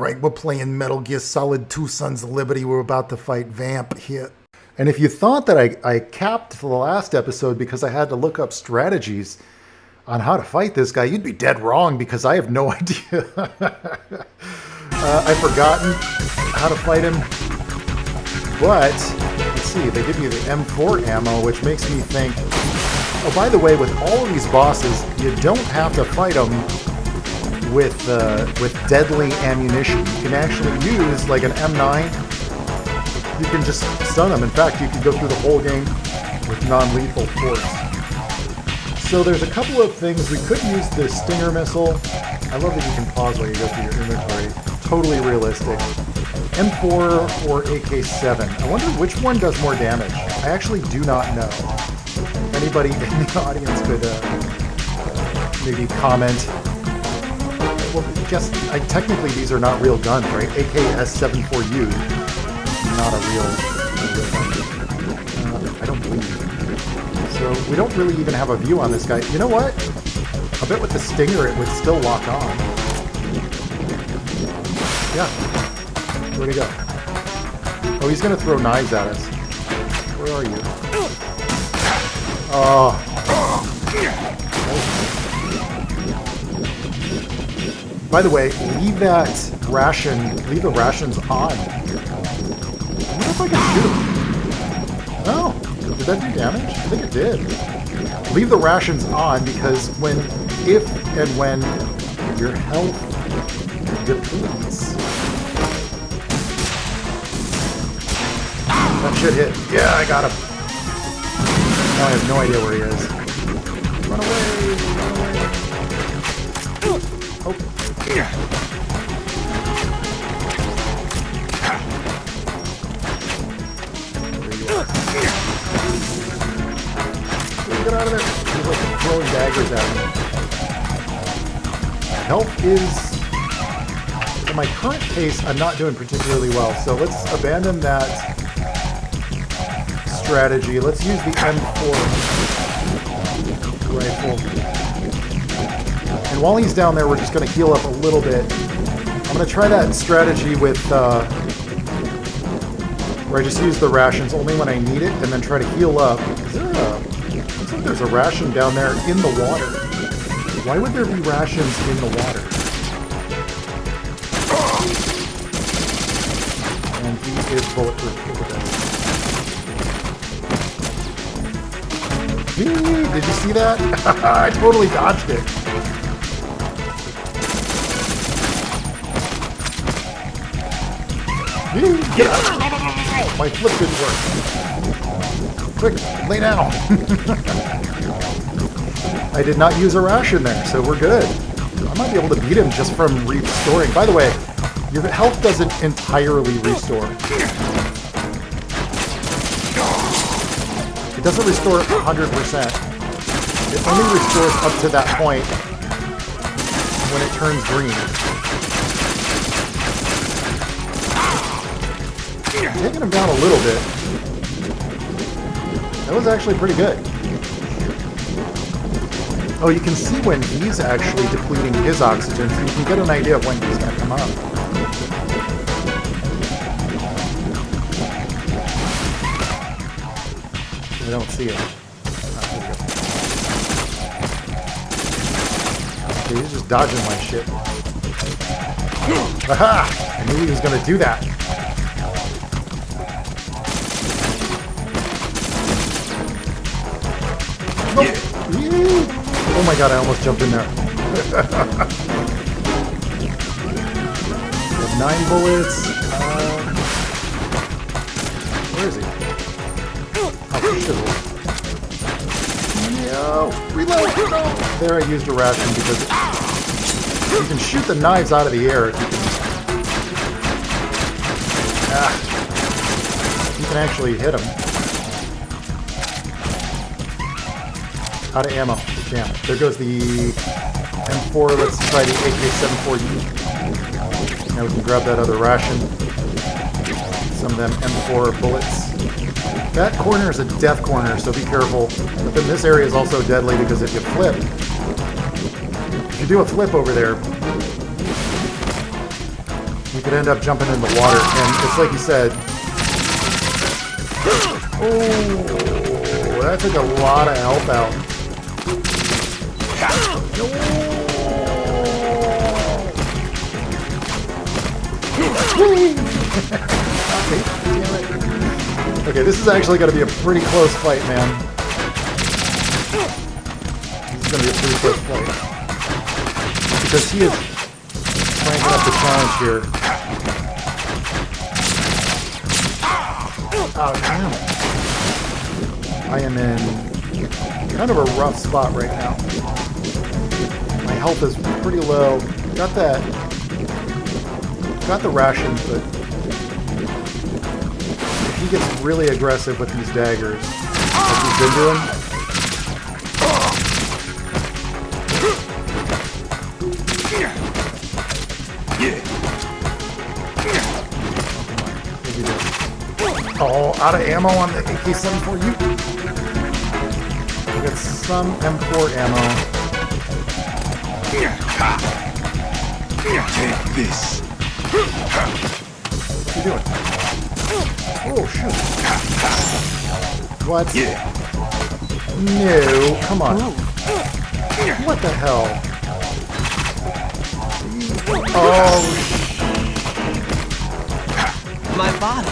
right, we're playing Metal Gear Solid 2 Sons of Liberty. We're about to fight Vamp here. And if you thought that I capped the last episode because I had to look up strategies on how to fight this guy, you'd be dead wrong because I have no idea. I've forgotten how to fight him. But, let's see, they give you the M4 ammo, which makes me think, oh, by the way, with all of these bosses, you don't have to fight them with deadly ammunition. You can actually use like an M9. You can just stun them. In fact, you can go through the whole game with non-lethal force. So there's a couple of things. We could use the Stinger missile. I love that you can pause while you go through your inventory. Totally realistic. M4 or AK-7. I wonder which one does more damage. I actually do not know. Anybody in the audience could maybe comment. Well, technically these are not real guns, right? AK-S74U, not a real gun. I don't believe. So we don't really even have a view on this guy. You know what? I bet with the Stinger it would still lock on. Yeah. Where'd he go? Oh, he's gonna throw knives at us. Where are you? Oh. By the way, leave the rations on. I wonder if I can shoot him. Oh, did that do damage? I think it did. Leave the rations on because if and when your health depletes, that should hit. Yeah, I got him. Now I have no idea where he is. Run away! Run away! Oh. There you are. Get out of there! He's like throwing daggers at me. Health is... In my current pace, I'm not doing particularly well, so let's abandon that strategy. Let's use the M4 rifle. And while he's down there, we're just going to heal up a little bit. I'm going to try that strategy with where I just use the rations only when I need it, and then try to heal up. Looks like there's a ration down there in the water. Why would there be rations in the water? And he is bulletproof. Did you see that? I totally dodged it. Get out! My flip didn't work. Quick, lay down. I did not use a ration there, so we're good. I might be able to beat him just from restoring. By the way, your health doesn't entirely restore. It doesn't restore 100%. It only restores up to that point when it turns green. I'm taking him down a little bit. That was actually pretty good. Oh, you can see when he's actually depleting his oxygen, so you can get an idea of when he's going to come up. I don't see him. Okay, he's just dodging my shit. Aha! I knew he was going to do that. Nope. Oh my god, I almost jumped in there. We have 9 bullets. Where is he? Oh, shizzle. No! Reload! No! There, I used a ration because you can shoot the knives out of the air if you can. You can actually hit them. Out of ammo. Damn. There goes the M4. Let's try the AK-74U. Now we can grab that other ration. Some of them M4 bullets. That corner is a death corner, so be careful. But then this area is also deadly because if you flip, if you do a flip over there, You could end up jumping in the water, and it's like you said. Oh, that took a lot of health out. Okay, this is actually going to be a pretty close fight, man. This is going to be a pretty close fight. Because he is cranking up the challenge here. Oh, damn it. I am in kind of a rough spot right now. My health is pretty low. Got the rations, but if he gets really aggressive with these daggers, like he's been doing, oh, out of ammo on the AK-74U. I got some M4 ammo. Take this. What are you doing? Oh, shoot. What? Yeah. No, come on. What the hell? Oh, My body.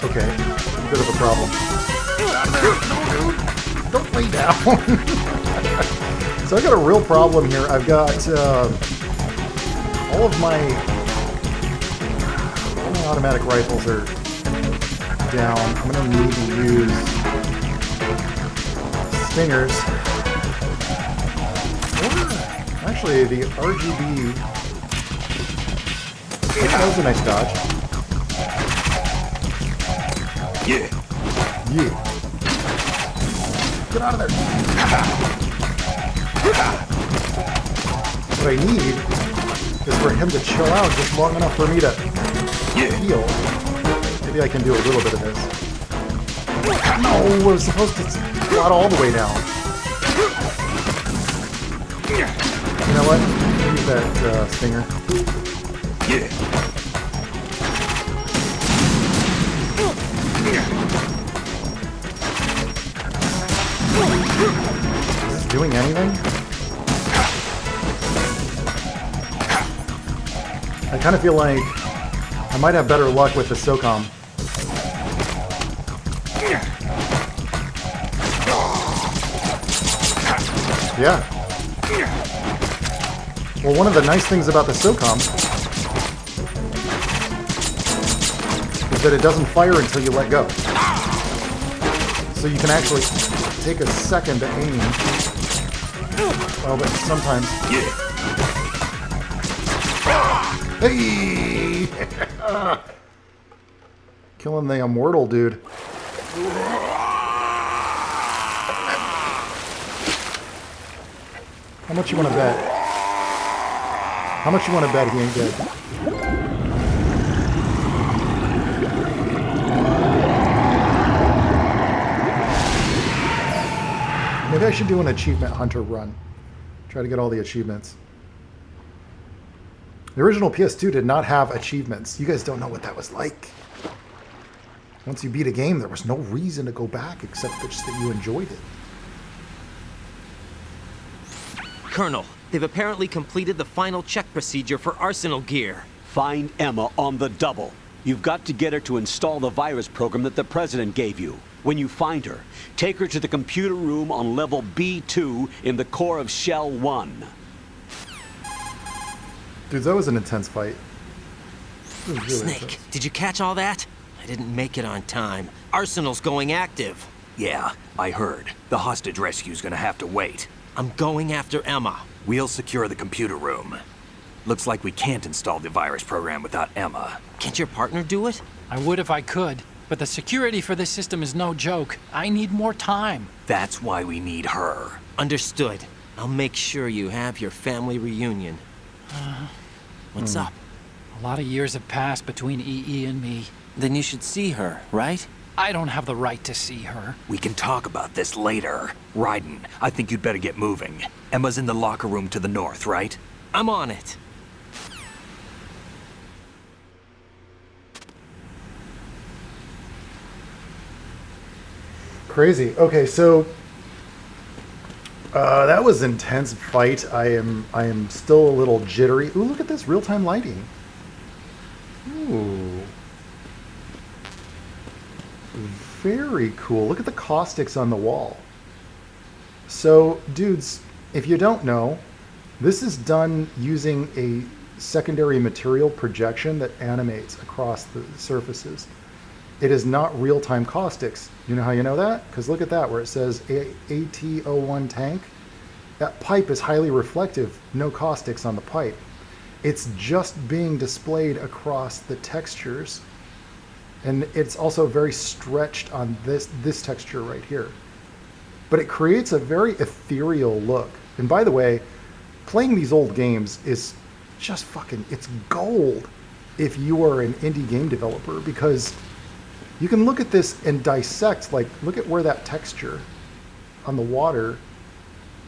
okay. Bit of a problem. Don't lay down. So I got a real problem here. I've got all my automatic rifles are down. I'm going to need to use stingers. Or actually, the RGB. That was a nice dodge. Yeah. Yeah. Get out of there. What I need is for him to chill out just long enough for me to heal. Maybe I can do a little bit of this. No, we're supposed to slot all the way down. You know what? Use that stinger. Yeah. Is this doing anything? I kind of feel like I might have better luck with the SOCOM. Yeah. Well, one of the nice things about the SOCOM is that it doesn't fire until you let go. So you can actually take a second to aim. Well, but sometimes... Hey! Killing the immortal dude. How much you want to bet? How much you want to bet he ain't dead? Maybe I should do an achievement hunter run. Try to get all the achievements. The original PS2 did not have achievements. You guys don't know what that was like. Once you beat a game, there was no reason to go back except just that you enjoyed it. Colonel, they've apparently completed the final check procedure for arsenal gear. Find Emma on the double. You've got to get her to install the virus program that the President gave you. When you find her, take her to the computer room on level B2 in the core of Shell 1. Dude, that was an intense fight. It was really Snake, intense. did you catch all that? I didn't make it on time. Arsenal's going active. Yeah, I heard. The hostage rescue's gonna have to wait. I'm going after Emma. We'll secure the computer room. Looks like we can't install the virus program without Emma. Can't your partner do it? I would if I could, but the security for this system is no joke. I need more time. That's why we need her. Understood. I'll make sure you have your family reunion. What's up? A lot of years have passed between EE and me. Then you should see her, right? I don't have the right to see her. We can talk about this later. Raiden, I think you'd better get moving. Emma's in the locker room to the north, right? I'm on it. Crazy. Okay, so that was an intense fight. I am still a little jittery. Ooh, look at this real-time lighting. Ooh. Very cool. Look at the caustics on the wall. So, dudes, if you don't know, this is done using a secondary material projection that animates across the surfaces. It is not real-time caustics. You know how you know that? Because look at that, where it says AT01 tank. That pipe is highly reflective, no caustics on the pipe. It's just being displayed across the textures. And it's also very stretched on this texture right here. But it creates a very ethereal look. And by the way, playing these old games is just fucking, it's gold if you are an indie game developer, because you can look at this and dissect, like, look at where that texture on the water,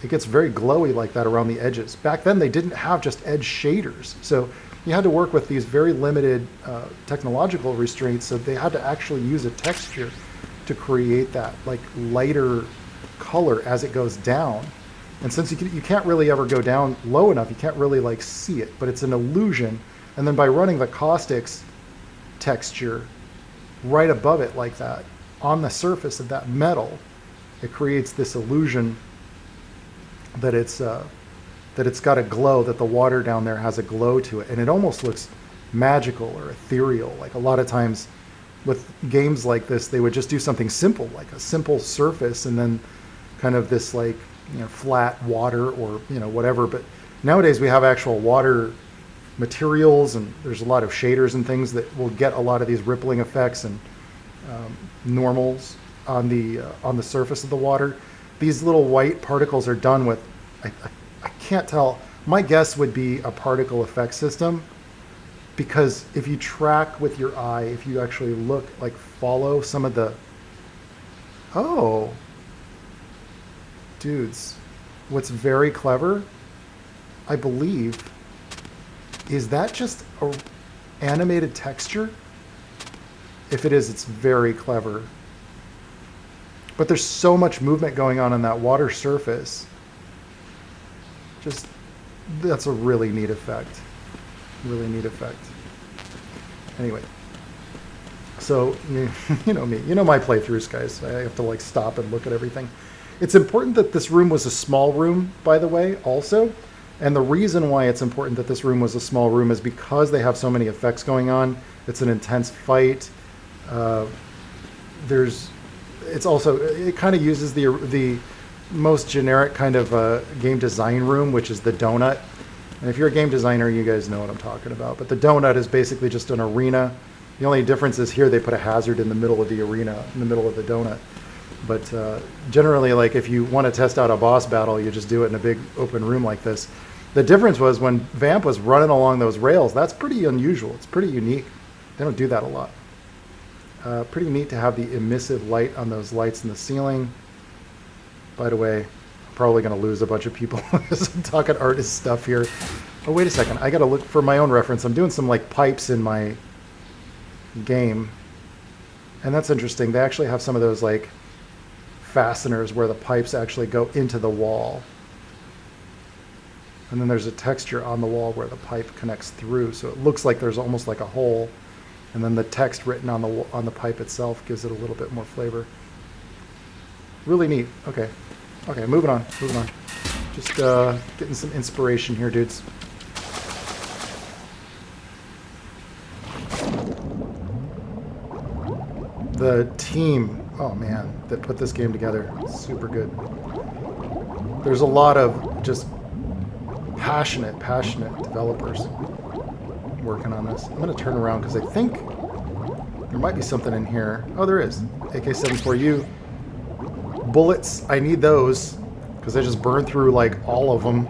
it gets very glowy like that around the edges. Back then, they didn't have just edge shaders. So you had to work with these very limited technological restraints, so they had to actually use a texture to create that, like, lighter color as it goes down. And since you can't really ever go down low enough, you can't really, like, see it, but it's an illusion. And then by running the caustics texture right above it like that, on the surface of that metal, it creates this illusion that it's got a glow, that the water down there has a glow to it, and it almost looks magical or ethereal. Like a lot of times with games like this, they would just do something simple, like a simple surface, and then kind of this, like, you know, flat water or, you know, whatever. But nowadays we have actual water materials, and there's a lot of shaders and things that will get a lot of these rippling effects and normals on the surface of the water. These little white particles are done with, I can't tell. My guess would be a particle effect system, because if you track with your eye, if you actually look, like, follow some of the, oh, dudes, what's very clever, I believe, is that just a animated texture? If it is, it's very clever. But there's so much movement going on that water surface. Just, that's a really neat effect. Really neat effect. Anyway. So, you know me. You know my playthroughs, guys. I have to, like, stop and look at everything. It's important that this room was a small room, by the way, also. And the reason why it's important that this room was a small room is because they have so many effects going on. It's an intense fight. It's also, it kind of uses the most generic kind of game design room, which is the donut. And if you're a game designer, you guys know what I'm talking about. But the donut is basically just an arena. The only difference is here they put a hazard in the middle of the arena, in the middle of the donut. But generally, like, if you want to test out a boss battle, you just do it in a big open room like this. The difference was when Vamp was running along those rails, that's pretty unusual. It's pretty unique. They don't do that a lot. Pretty neat to have the emissive light on those lights in the ceiling. By the way, I'm probably going to lose a bunch of people as I'm talking artist stuff here. Oh, wait a second. I got to look for my own reference. I'm doing some, like, pipes in my game. And that's interesting. They actually have some of those, like, fasteners where the pipes actually go into the wall. And then there's a texture on the wall where the pipe connects through. So it looks like there's almost like a hole. And then the text written on the pipe itself gives it a little bit more flavor. Really neat. Okay. Okay, moving on. Just getting some inspiration here, dudes. The team, oh man, that put this game together, super good. There's a lot of just passionate developers working on this. I'm going to turn around because I think there might be something in here. Oh, there is. AK-74U. Bullets, I need those because I just burned through, like, all of them.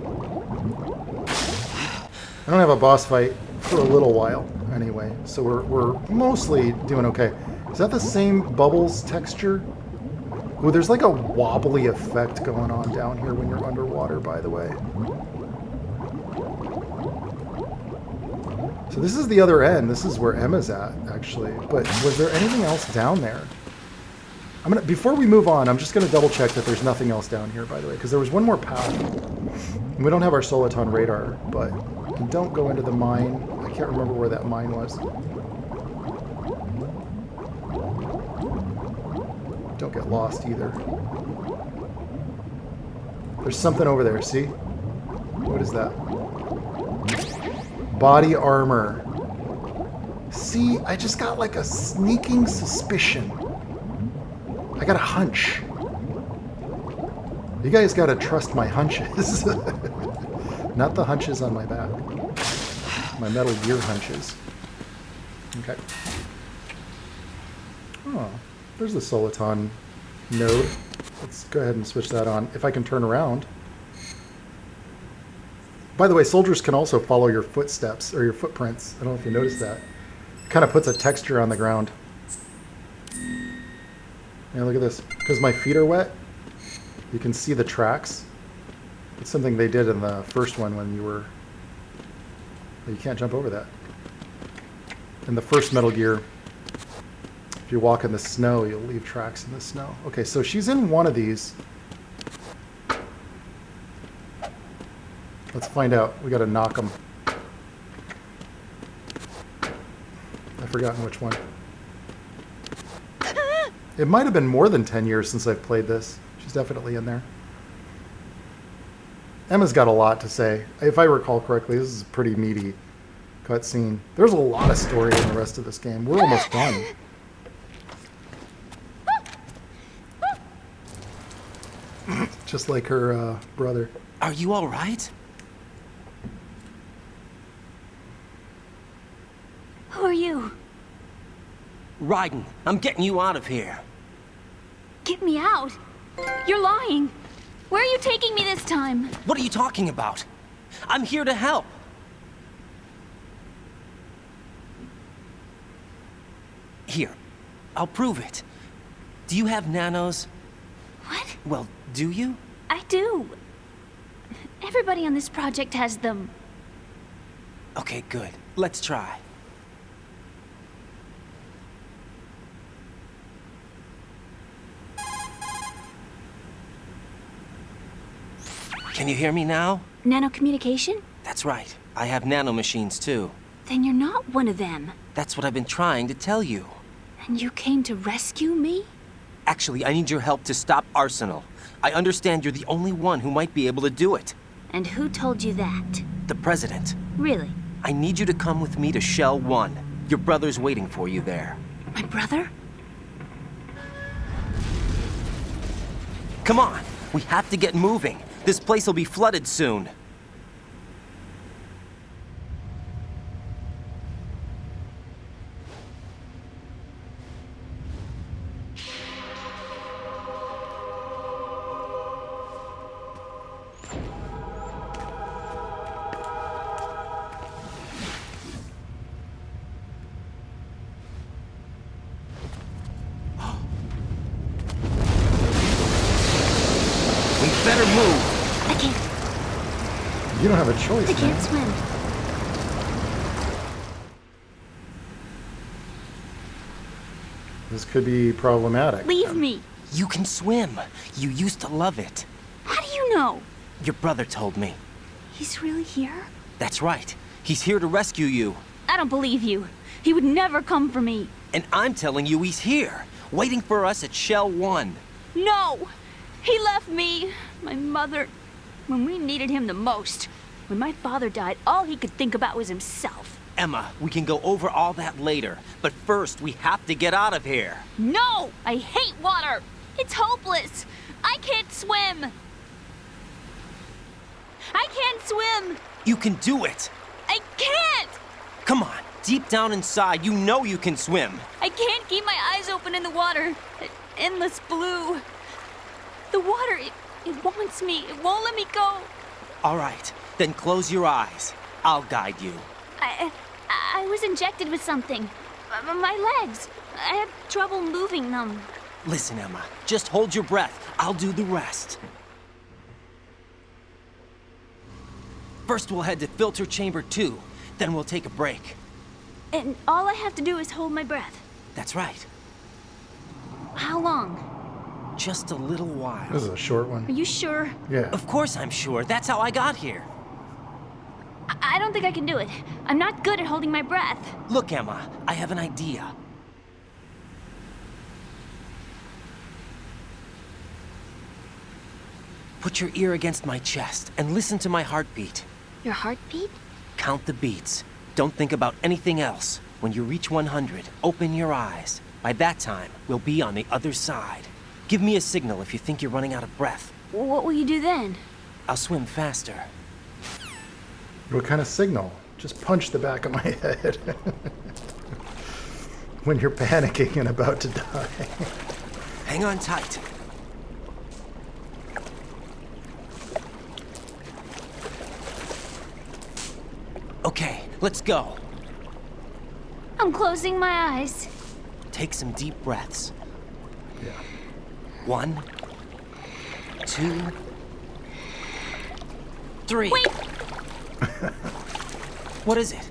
I don't have a boss fight for a little while anyway, so we're mostly doing okay. Is that the same bubbles texture? Oh, there's like a wobbly effect going on down here when you're underwater, by the way. So this is the other end. This is where Emma's at, actually. But was there anything else down there? Before we move on, I'm just gonna double check that there's nothing else down here, by the way, because there was one more path. And we don't have our Soliton radar, but don't go into the mine. I can't remember where that mine was. Don't get lost either. There's something over there, see? What is that? Body armor. See, I just got like a sneaking suspicion. I got a hunch. You guys gotta trust my hunches. Not the hunches on my back. My Metal Gear hunches. Okay. Oh, there's the Soliton node. Let's go ahead and switch that on. If I can turn around. By the way, soldiers can also follow your footsteps or your footprints. I don't know if you noticed that. It kind of puts a texture on the ground. Yeah, look at this. Because my feet are wet, you can see the tracks. It's something they did in the first one when you were... You can't jump over that. In the first Metal Gear, if you walk in the snow, you'll leave tracks in the snow. Okay, so she's in one of these. Let's find out. We gotta knock them. I've forgotten which one. It might have been more than 10 years since I've played this. She's definitely in there. Emma's got a lot to say. If I recall correctly, this is a pretty meaty cutscene. There's a lot of story in the rest of this game. We're almost done. Just like her brother. Are you all right? Who are you? Raiden, I'm getting you out of here. Get me out. You're lying. Where are you taking me this time? What are you talking about? I'm here to help. Here, I'll prove it. Do you have nanos? What? Well, do you? I do. Everybody on this project has them. Okay, good. Let's try. Can you hear me now? Nanocommunication? That's right. I have nanomachines too. Then you're not one of them. That's what I've been trying to tell you. And you came to rescue me? Actually, I need your help to stop Arsenal. I understand you're the only one who might be able to do it. And who told you that? The President. Really? I need you to come with me to Shell 1. Your brother's waiting for you there. My brother? Come on! We have to get moving. This place will be flooded soon. We better move. I can't. You don't have a choice, I can't man. swim. This could be problematic. Leave me. You can swim. You used to love it. How do you know? Your brother told me. He's really here? That's right. He's here to rescue you. I don't believe you. He would never come for me. And I'm telling you he's here, waiting for us at Shell 1. No! He left me, my mother, when we needed him the most. When my father died, all he could think about was himself. Emma, we can go over all that later. But first, we have to get out of here. No! I hate water! It's hopeless! I can't swim! I can't swim! You can do it. I can't! Come on, deep down inside, you know you can swim. I can't keep my eyes open in the water. Endless blue. The water, it wants me. It won't let me go. All right, then close your eyes. I'll guide you. I was injected with something. My legs. I have trouble moving them. Listen, Emma, just hold your breath. I'll do the rest. First, we'll head to filter chamber 2. Then we'll take a break. And all I have to do is hold my breath. That's right. How long? Just a little while. This is a short Are one. you sure? Yeah. Of course I'm sure. That's how I got here. I don't think I can do it. I'm not good at holding my breath. Look, Emma, I have an idea. Put your ear against my chest and listen to my heartbeat. Your heartbeat? Count the beats. Don't think about anything else. When you reach 100, open your eyes. By that time, we'll be on the other side. Give me a signal if you think you're running out of breath. What will you do then? I'll swim faster. What kind of signal? Just punch the back of my head. When you're panicking and about to die. Hang on tight. Okay, let's go. I'm closing my eyes. Take some deep breaths. Yeah. 1, 2, 3. Wait! What is it?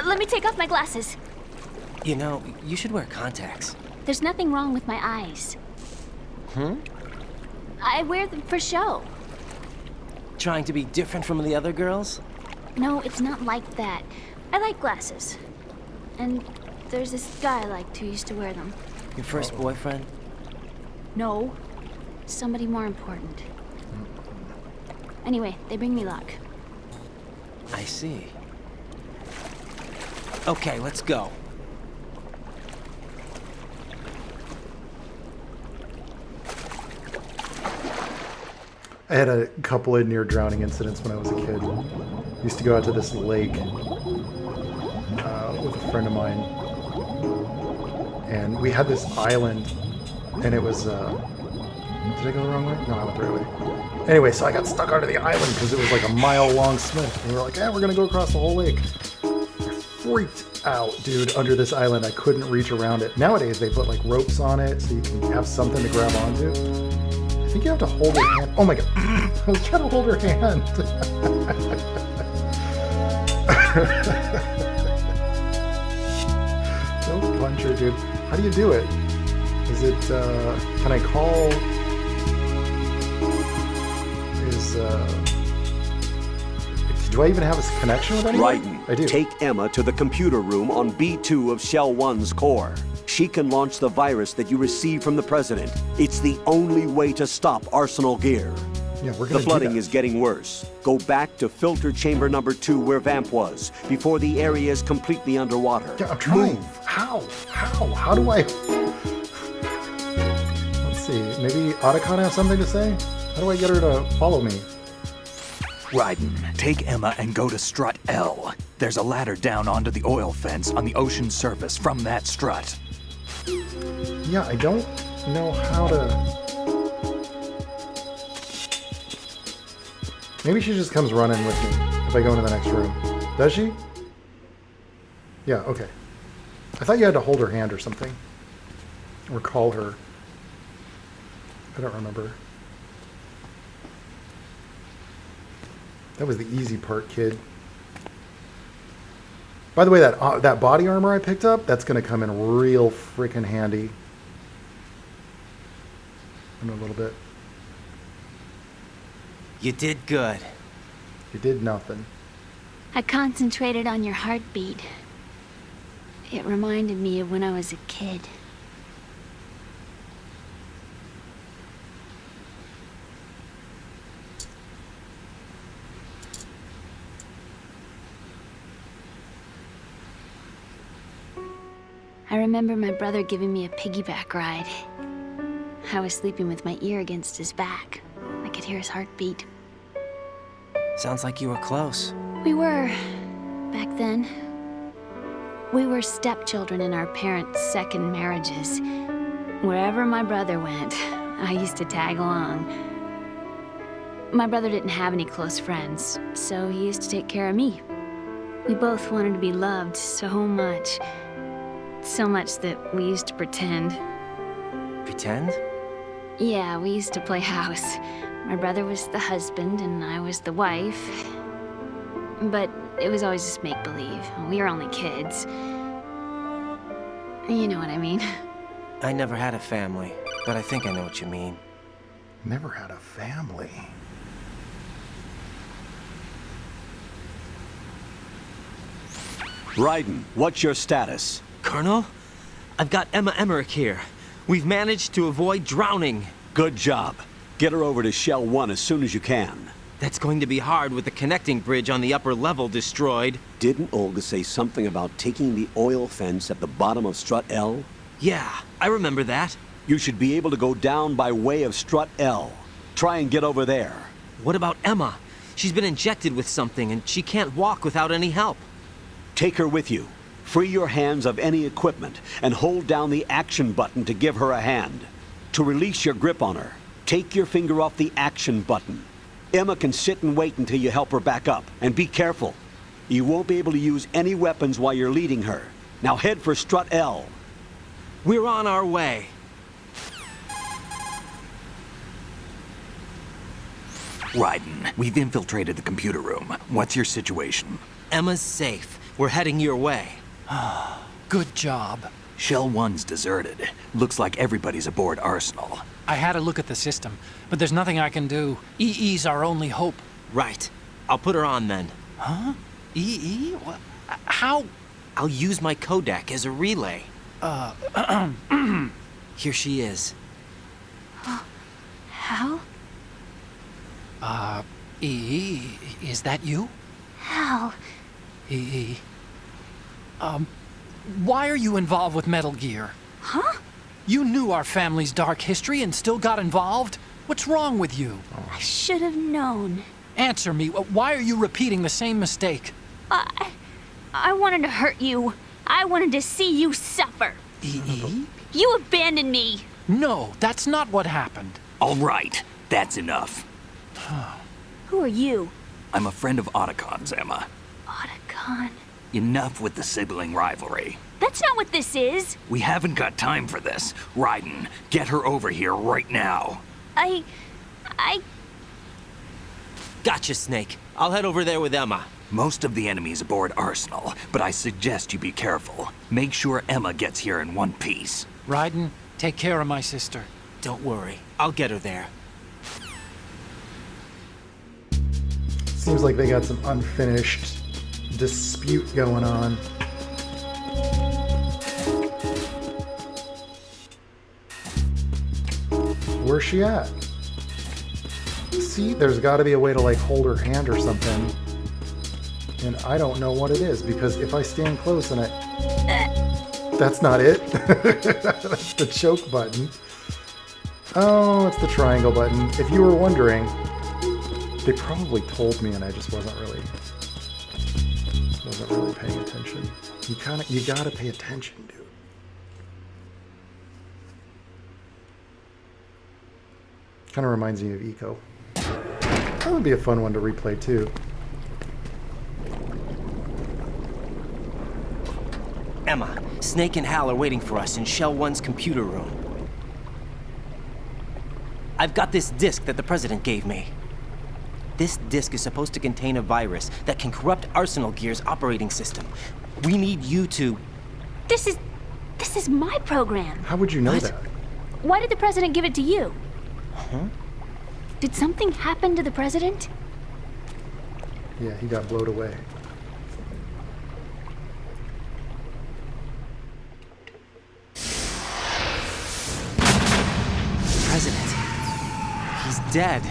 Let me take off my glasses. You know, you should wear contacts. There's nothing wrong with my eyes. I wear them for show. Trying to be different from the other girls? No, it's not like that. I like glasses. And there's this guy I liked who used to wear them. Your first boyfriend? No, somebody more important. Anyway, they bring me luck. I see. Okay, let's go. I had a couple of near drowning incidents when I was a kid. Used to go out to this lake with a friend of mine, and we had this island, and it was. Did I go the wrong way? No, I went the right way. Anyway, so I got stuck onto the island because it was like a mile-long swim, and we were like, "Yeah, we're gonna go across the whole lake." I freaked out, dude, under this island. I couldn't reach around it. Nowadays, they put like ropes on it so you can have something to grab onto. I think you have to hold her hand. Oh my god. I was trying to hold her hand. Don't punch her, dude. How do you do it? Is it, can I call? Do I even have a connection with anyone? Raiden, I do. take Emma to the computer room on B2 of Shell 1's core. She can launch the virus that you received from the President. It's the only way to stop Arsenal Gear. Yeah, we're The gonna flooding do that. is getting worse. Go back to filter chamber number 2 where Vamp was, before the area is completely underwater. Yeah, I'm trying. Move. How? How do I? Let's see. Maybe Otacon has something to say? How do I get her to follow me? Raiden, take Emma and go to strut L. There's a ladder down onto the oil fence on the ocean surface from that strut. Yeah, I don't know how to... Maybe she just comes running with me if I go into the next room. Does she? Yeah, okay. I thought you had to hold her hand or something. Or call her. I don't remember. That was the easy part, kid. By the way, that body armor I picked up, that's going to come in real freaking handy in a little bit. You did good. You did nothing. I concentrated on your heartbeat. It reminded me of when I was a kid. I remember my brother giving me a piggyback ride. I was sleeping with my ear against his back. I could hear his heartbeat. Sounds like you were close. We were, back then. We were stepchildren in our parents' second marriages. Wherever my brother went, I used to tag along. My brother didn't have any close friends, so he used to take care of me. We both wanted to be loved so much. So much that we used to pretend. Pretend? Yeah, we used to play house. My brother was the husband and I was the wife. But it was always just make-believe. We were only kids. You know what I mean. I never had a family, but I think I know what you mean. Never had a family. Raiden, what's your status? Colonel, I've got Emma Emmerich here. We've managed to avoid drowning. Good job. Get her over to Shell 1 as soon as you can. That's going to be hard with the connecting bridge on the upper level destroyed. Didn't Olga say something about taking the oil fence at the bottom of Strut L? Yeah, I remember that. You should be able to go down by way of Strut L. Try and get over there. What about Emma? She's been injected with something and she can't walk without any help. Take her with you. Free your hands of any equipment and hold down the action button to give her a hand. To release your grip on her, take your finger off the action button. Emma can sit and wait until you help her back up. And be careful. You won't be able to use any weapons while you're leading her. Now head for Strut L. We're on our way. Raiden, we've infiltrated the computer room. What's your situation? Emma's safe. We're heading your way. Good job. Shell 1's deserted. Looks like everybody's aboard Arsenal. I had a look at the system, but there's nothing I can do. EE's our only hope. Right. I'll put her on then. Huh? EE? What? How? I'll use my Kodak as a relay. Here she is. Hal? EE, is that you? Hal. EE. Why are you involved with Metal Gear? Huh? You knew our family's dark history and still got involved? What's wrong with you? I should have known. Answer me. Why are you repeating the same mistake? I wanted to hurt you. I wanted to see you suffer. EE? You abandoned me. No, that's not what happened. All right, that's enough. Who are you? I'm a friend of Otacon's, Emma. Otacon. Enough with the sibling rivalry. That's not what this is. We haven't got time for this. Raiden, get her over here right now. I... Gotcha, Snake. I'll head over there with Emma. Most of the enemy's aboard Arsenal, but I suggest you be careful. Make sure Emma gets here in one piece. Raiden, take care of my sister. Don't worry. I'll get her there. Seems like they got some unfinished dispute going on. Where's she at? See, there's got to be a way to like hold her hand or something. And I don't know what it is because if I stand close and that's not it. That's the choke button. Oh, it's the triangle button. If you were wondering, they probably told me and I just wasn't really paying attention. You gotta pay attention, dude. Kind of reminds me of Eco. That would be a fun one to replay too. Emma, Snake and Hal are waiting for us in Shell 1's computer room. I've got this disk that the President gave me. This disk is supposed to contain a virus that can corrupt Arsenal Gear's operating system. We need you to... This is my program. How would you know What? that? Why did the President give it to you? Huh? Did something happen to the President? Yeah, he got blown away. President. He's dead.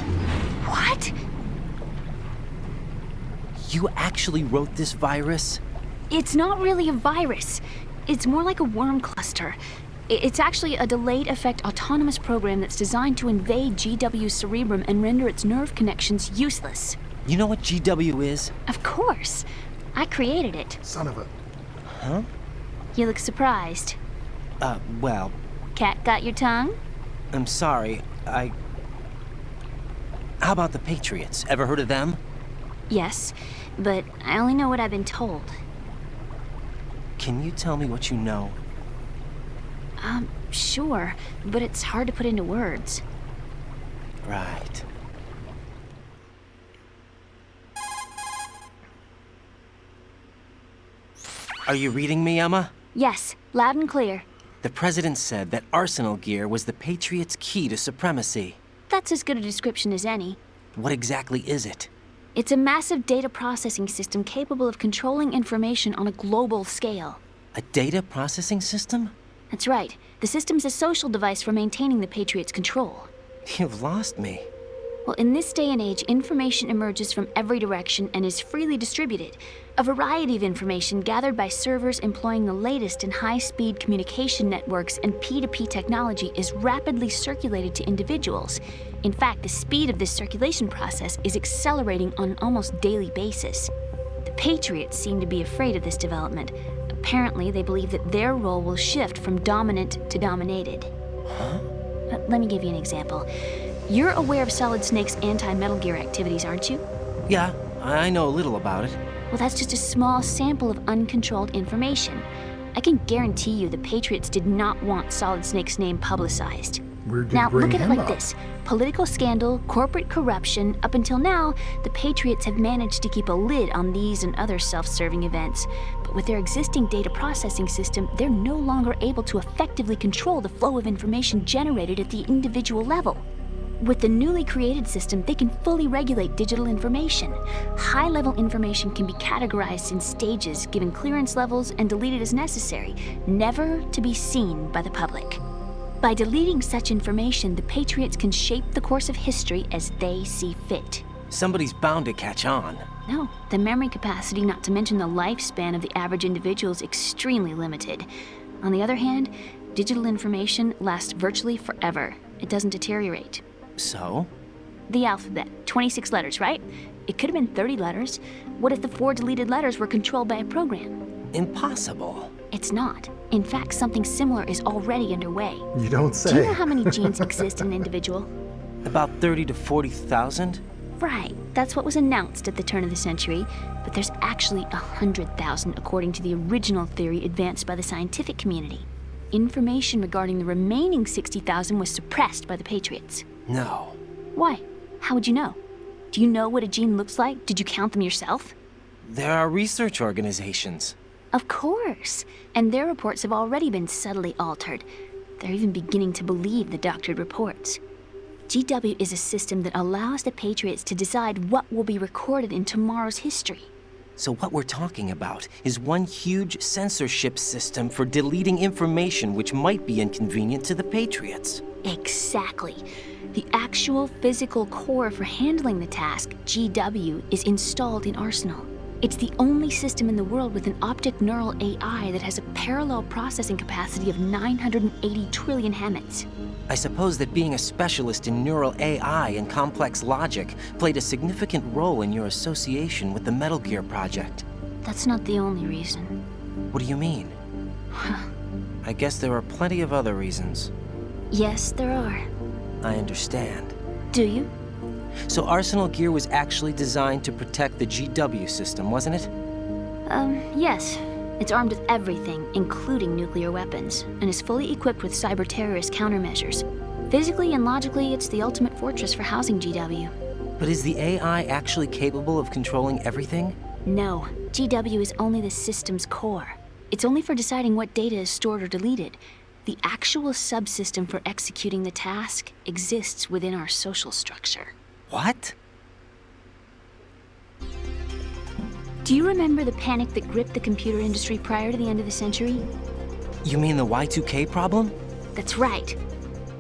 What? You actually wrote this virus? It's not really a virus. It's more like a worm cluster. It's actually a delayed effect autonomous program that's designed to invade GW's cerebrum and render its nerve connections useless. You know what GW is? Of course. I created it. Son of a... Huh? You look surprised. Well, Cat got your tongue? I'm sorry. How about the Patriots? Ever heard of them? Yes, but I only know what I've been told. Can you tell me what you know? Sure, but it's hard to put into words. Right. Are you reading me, Emma? Yes, loud and clear. The President said that Arsenal gear was the Patriots' key to supremacy. That's as good a description as any. What exactly is it? It's a massive data processing system capable of controlling information on a global scale. A data processing system? That's right. The system's a social device for maintaining the Patriots' control. You've lost me. Well, in this day and age, information emerges from every direction and is freely distributed. A variety of information gathered by servers employing the latest in high-speed communication networks and P2P technology is rapidly circulated to individuals. In fact, the speed of this circulation process is accelerating on an almost daily basis. The Patriots seem to be afraid of this development. Apparently, they believe that their role will shift from dominant to dominated. Huh? Let me give you an example. You're aware of Solid Snake's anti-Metal Gear activities, aren't you? Yeah, I know a little about it. Well, that's just a small sample of uncontrolled information. I can guarantee you the Patriots did not want Solid Snake's name publicized. Where'd you Now, bring look at it him like up? this. Political scandal, corporate corruption. Up until now, the Patriots have managed to keep a lid on these and other self-serving events. But with their existing data processing system, they're no longer able to effectively control the flow of information generated at the individual level. With the newly created system, they can fully regulate digital information. High-level information can be categorized in stages, given clearance levels, and deleted as necessary, never to be seen by the public. By deleting such information, the Patriots can shape the course of history as they see fit. Somebody's bound to catch on. No, the memory capacity, not to mention the lifespan of the average individual, is extremely limited. On the other hand, digital information lasts virtually forever. It doesn't deteriorate. So? The alphabet, 26 letters, right? It could have been 30 letters. What if the 4 deleted letters were controlled by a program? Impossible. It's not. In fact, something similar is already underway. You don't Do you know say. how many genes exist in an individual? About 30 to 40,000? Right, that's what was announced at the turn of the century, but there's actually 100,000 according to the original theory advanced by the scientific community. Information regarding the remaining 60,000 was suppressed by the Patriots. No. Why? How would you know? Do you know what a gene looks like? Did you count them yourself? There are research organizations. Of course, and their reports have already been subtly altered. They're even beginning to believe the doctored reports. GW is a system that allows the Patriots to decide what will be recorded in tomorrow's history. So what we're talking about is one huge censorship system for deleting information which might be inconvenient to the Patriots. Exactly. The actual physical core for handling the task, GW, is installed in Arsenal. It's the only system in the world with an optic neural AI that has a parallel processing capacity of 980 trillion Hammets. I suppose that being a specialist in neural AI and complex logic played a significant role in your association with the Metal Gear project. That's not the only reason. What do you mean? I guess there are plenty of other reasons. Yes, there are. I understand. Do you? So Arsenal Gear was actually designed to protect the GW system, wasn't it? Yes. It's armed with everything, including nuclear weapons, and is fully equipped with cyber-terrorist countermeasures. Physically and logically, it's the ultimate fortress for housing GW. But is the AI actually capable of controlling everything? No, GW is only the system's core. It's only for deciding what data is stored or deleted. The actual subsystem for executing the task exists within our social structure. What? Do you remember the panic that gripped the computer industry prior to the end of the century? You mean the Y2K problem? That's right.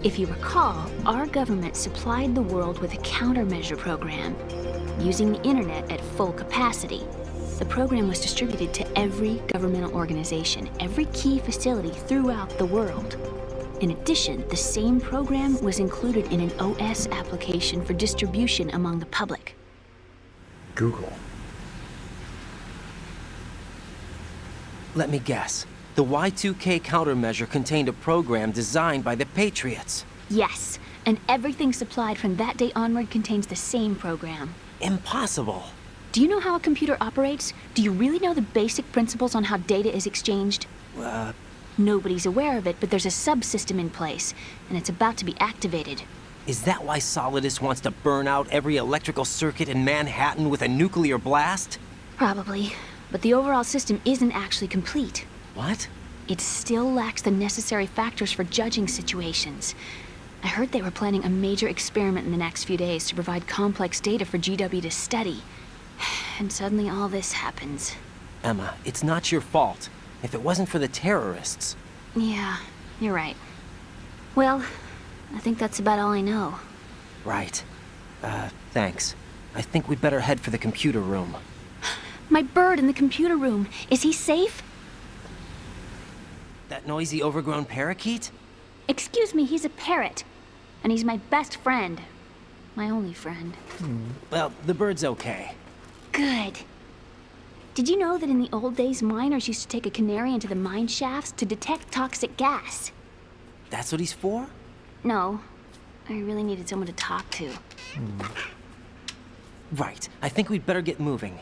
If you recall, our government supplied the world with a countermeasure program. Using the internet at full capacity, the program was distributed to every governmental organization, every key facility throughout the world. In addition, the same program was included in an OS application for distribution among the public. Google. Let me guess. The Y2K countermeasure contained a program designed by the Patriots. Yes, and everything supplied from that day onward contains the same program. Impossible. Do you know how a computer operates? Do you really know the basic principles on how data is exchanged? Nobody's aware of it, but there's a subsystem in place, and it's about to be activated. Is that why Solidus wants to burn out every electrical circuit in Manhattan with a nuclear blast? Probably, but the overall system isn't actually complete. What? It still lacks the necessary factors for judging situations. I heard they were planning a major experiment in the next few days to provide complex data for GW to study. And suddenly all this happens. Emma, it's not your fault. If it wasn't for the terrorists... Yeah, you're right. Well, I think that's about all I know. Right. Thanks. I think we'd better head for the computer room. My bird in the computer room. Is he safe? That noisy, overgrown parakeet? Excuse me, he's a parrot. And he's my best friend. My only friend. Well, the bird's okay. Good. Did you know that in the old days, miners used to take a canary into the mine shafts to detect toxic gas? That's what he's for? No. I really needed someone to talk to. Right. I think we'd better get moving.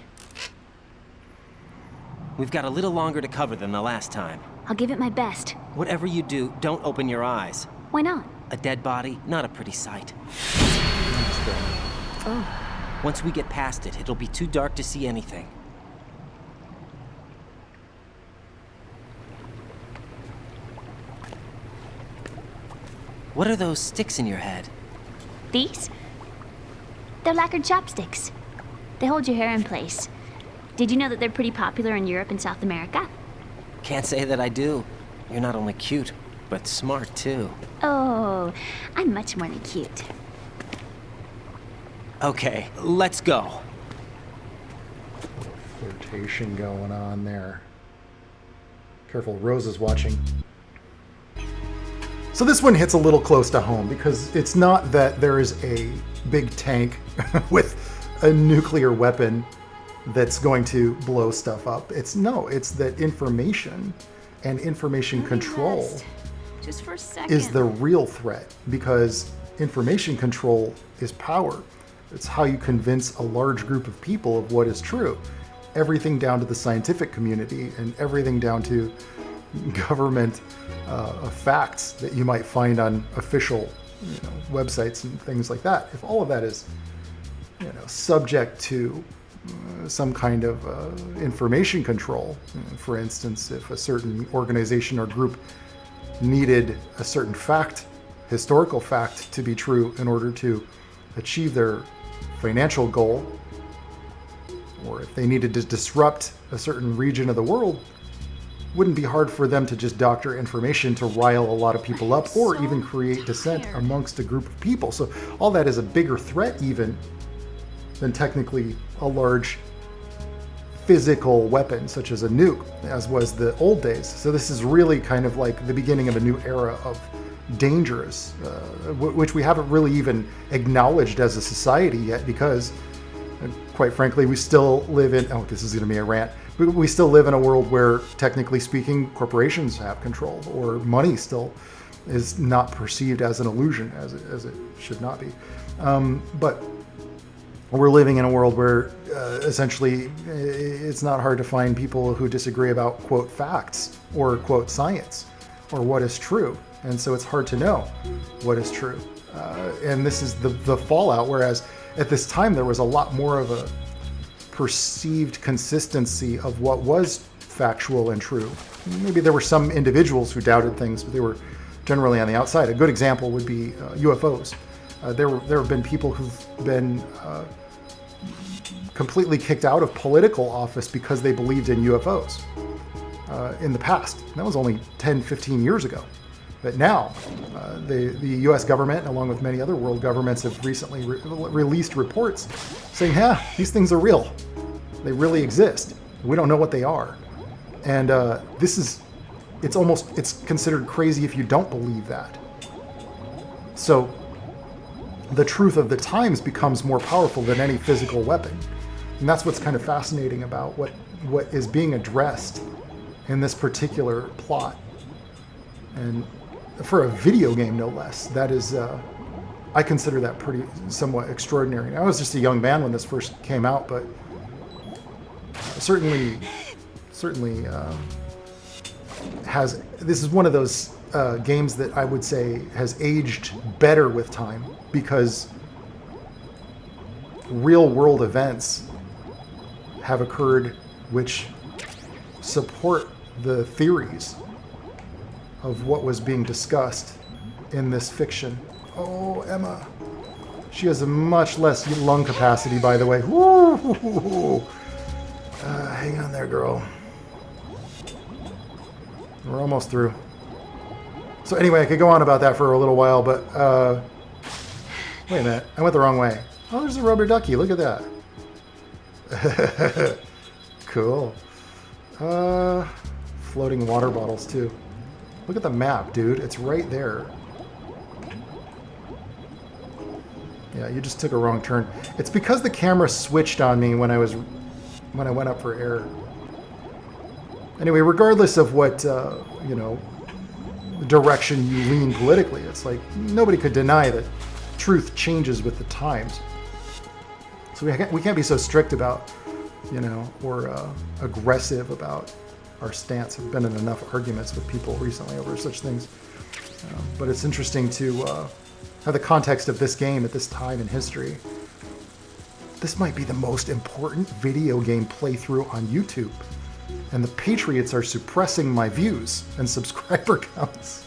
We've got a little longer to cover than the last time. I'll give it my best. Whatever you do, don't open your eyes. Why not? A dead body, not a pretty sight. Oh. Once we get past it, it'll be too dark to see anything. What are those sticks in your head? These? They're lacquered chopsticks. They hold your hair in place. Did you know that they're pretty popular in Europe and South America? Can't say that I do. You're not only cute, but smart too. Oh, I'm much more than cute. Okay, let's go. Flirtation going on there. Careful, Rose is watching. So this one hits a little close to home because it's not that there is a big tank with a nuclear weapon that's going to blow stuff up. It's that information and information control Just for a second. is the real threat, because information control is power. It's how you convince a large group of people of what is true. Everything down to the scientific community and everything down to government facts that you might find on official websites and things like that. If all of that is subject to some kind of information control, for instance, if a certain organization or group needed a certain fact, historical fact, to be true in order to achieve their financial goal, or if they needed to disrupt a certain region of the world, wouldn't be hard for them to just doctor information to rile a lot of people up, or even create dissent amongst a group of people. So all that is a bigger threat even than technically a large physical weapon such as a nuke, as was the old days. So this is really kind of like the beginning of a new era of dangerous, which we haven't really even acknowledged as a society yet, because quite frankly, we still live in, this is going to be a rant, but we still live in a world where, technically speaking, corporations have control, or money still is not perceived as an illusion, as it should not be. But we're living in a world where essentially it's not hard to find people who disagree about, quote, facts, or, quote, science, or what is true. And so it's hard to know what is true. And this is the fallout, whereas at this time there was a lot more of a perceived consistency of what was factual and true. Maybe there were some individuals who doubted things, but they were generally on the outside. A good example would be UFOs. There have been people who've been completely kicked out of political office because they believed in UFOs in the past. And that was only 10, 15 years ago. But now, the U.S. government, along with many other world governments, have recently released reports saying, these things are real. They really exist. We don't know what they are. And it's considered crazy if you don't believe that. So the truth of the times becomes more powerful than any physical weapon. And that's what's kind of fascinating about what is being addressed in this particular plot. And for a video game, no less, that is, I consider that somewhat extraordinary. I was just a young man when this first came out, but this is one of those games that I would say has aged better with time, because real world events have occurred which support the theories of what was being discussed in this fiction. Oh, Emma. She has a much less lung capacity, by the way. Woo! Hang on there, girl. We're almost through. So anyway, I could go on about that for a little while, but wait a minute. I went the wrong way. Oh, there's a rubber ducky. Look at that. Cool. Floating water bottles, too. Look at the map, dude. It's right there. Yeah, you just took a wrong turn. It's because the camera switched on me when I went up for air. Anyway, regardless of what, direction you lean politically, it's like nobody could deny that truth changes with the times. So we can't be so strict about, or aggressive about our stance. I've been in enough arguments with people recently over such things. But it's interesting to have the context of this game at this time in history. This might be the most important video game playthrough on YouTube. And the Patriots are suppressing my views and subscriber counts.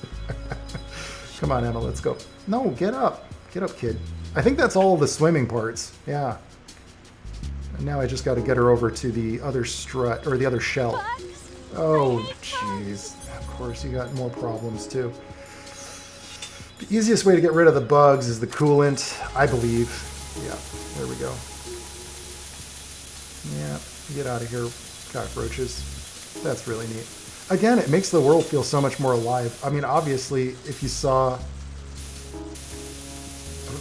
Come on, Emma, let's go. No, get up. Get up, kid. I think that's all the swimming parts. Yeah. And now I just got to get her over to the other strut, or the other shell. Oh, jeez. Of course, you got more problems, too. The easiest way to get rid of the bugs is the coolant, I believe. Yeah, there we go. Yeah, get out of here, cockroaches. That's really neat. Again, it makes the world feel so much more alive. I mean, obviously, if you saw...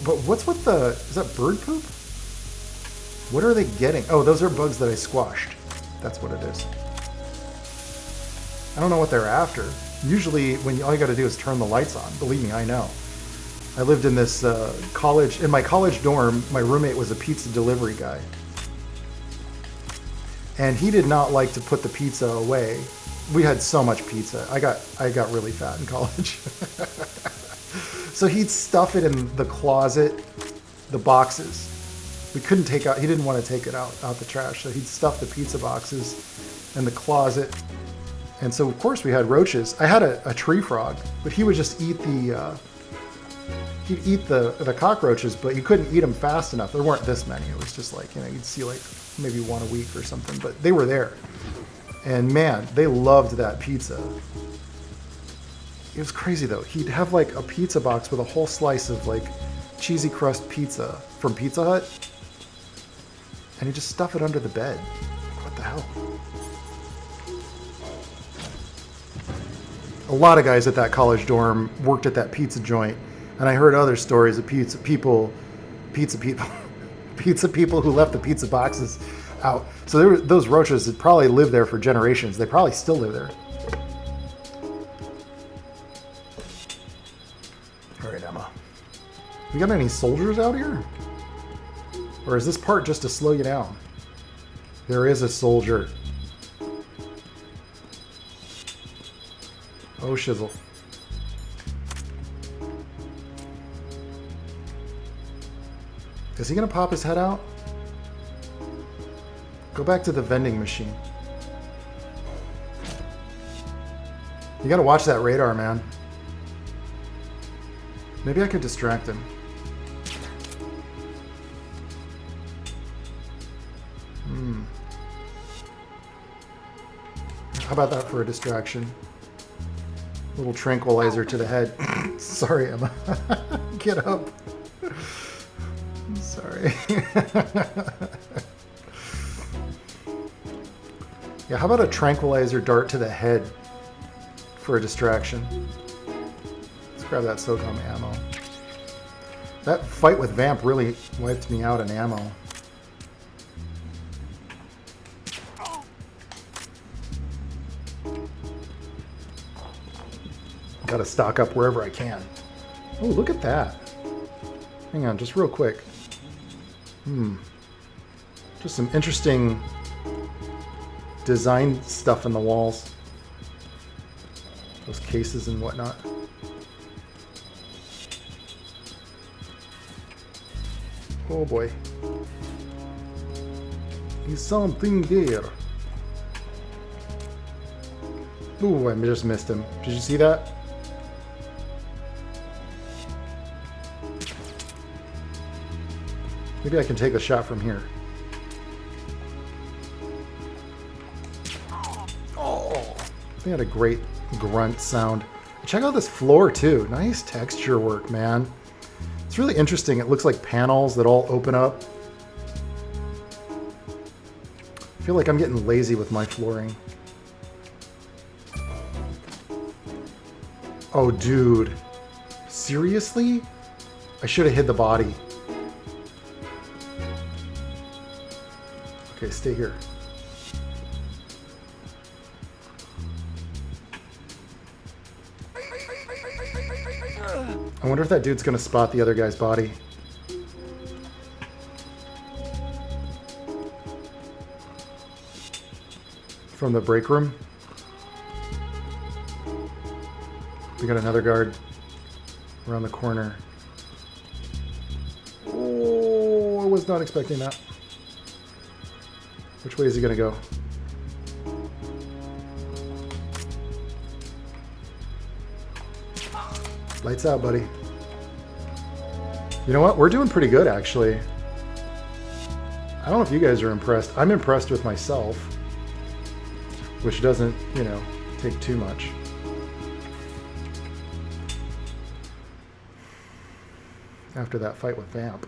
But what's with the... Is that bird poop? What are they getting? Oh, those are bugs that I squashed. That's what it is. I don't know what they're after. Usually, all you got to do is turn the lights on. Believe me, I know. I lived in this college... In my college dorm, my roommate was a pizza delivery guy. And he did not like to put the pizza away. We had so much pizza. I got really fat in college. So he'd stuff it in the closet, the boxes. We couldn't take out, he didn't want to take it out the trash. So he'd stuff the pizza boxes in the closet. And so of course we had roaches. I had a tree frog, but he would just eat the cockroaches, but you couldn't eat them fast enough. There weren't this many. It was just like, you'd see like maybe one a week or something, but they were there. And man, they loved that pizza. It was crazy though. He'd have like a pizza box with a whole slice of like cheesy crust pizza from Pizza Hut, and he'd just stuff it under the bed. What the hell? A lot of guys at that college dorm worked at that pizza joint, and I heard other stories of pizza people who left the pizza boxes out. So those roaches had probably lived there for generations. They probably still live there. All right, Emma. We got any soldiers out here? Or is this part just to slow you down? There is a soldier. Oh, shizzle. Is he gonna pop his head out? Go back to the vending machine. You gotta watch that radar, man. Maybe I could distract him. How about that for a distraction? Little tranquilizer to the head. Sorry, Emma. Get up. Sorry. Yeah, how about a tranquilizer dart to the head for a distraction? Let's grab that SOCOM ammo. That fight with Vamp really wiped me out in ammo. Gotta stock up wherever I can. Oh, look at that. Hang on, just real quick. Just some interesting design stuff in the walls. Those cases and whatnot. Oh boy. There's something there. Ooh, I just missed him. Did you see that? Maybe I can take a shot from here. Oh, they had a great grunt sound. Check out this floor too. Nice texture work, man. It's really interesting. It looks like panels that all open up. I feel like I'm getting lazy with my flooring. Oh, dude. Seriously? I should have hid the body. Okay, stay here. I wonder if that dude's gonna spot the other guy's body. From the break room. We got another guard around the corner. Oh, I was not expecting that. Which way is he gonna go? Lights out, buddy. You know what? We're doing pretty good, actually. I don't know if you guys are impressed. I'm impressed with myself. Which doesn't, you know, take too much. After that fight with Vamp.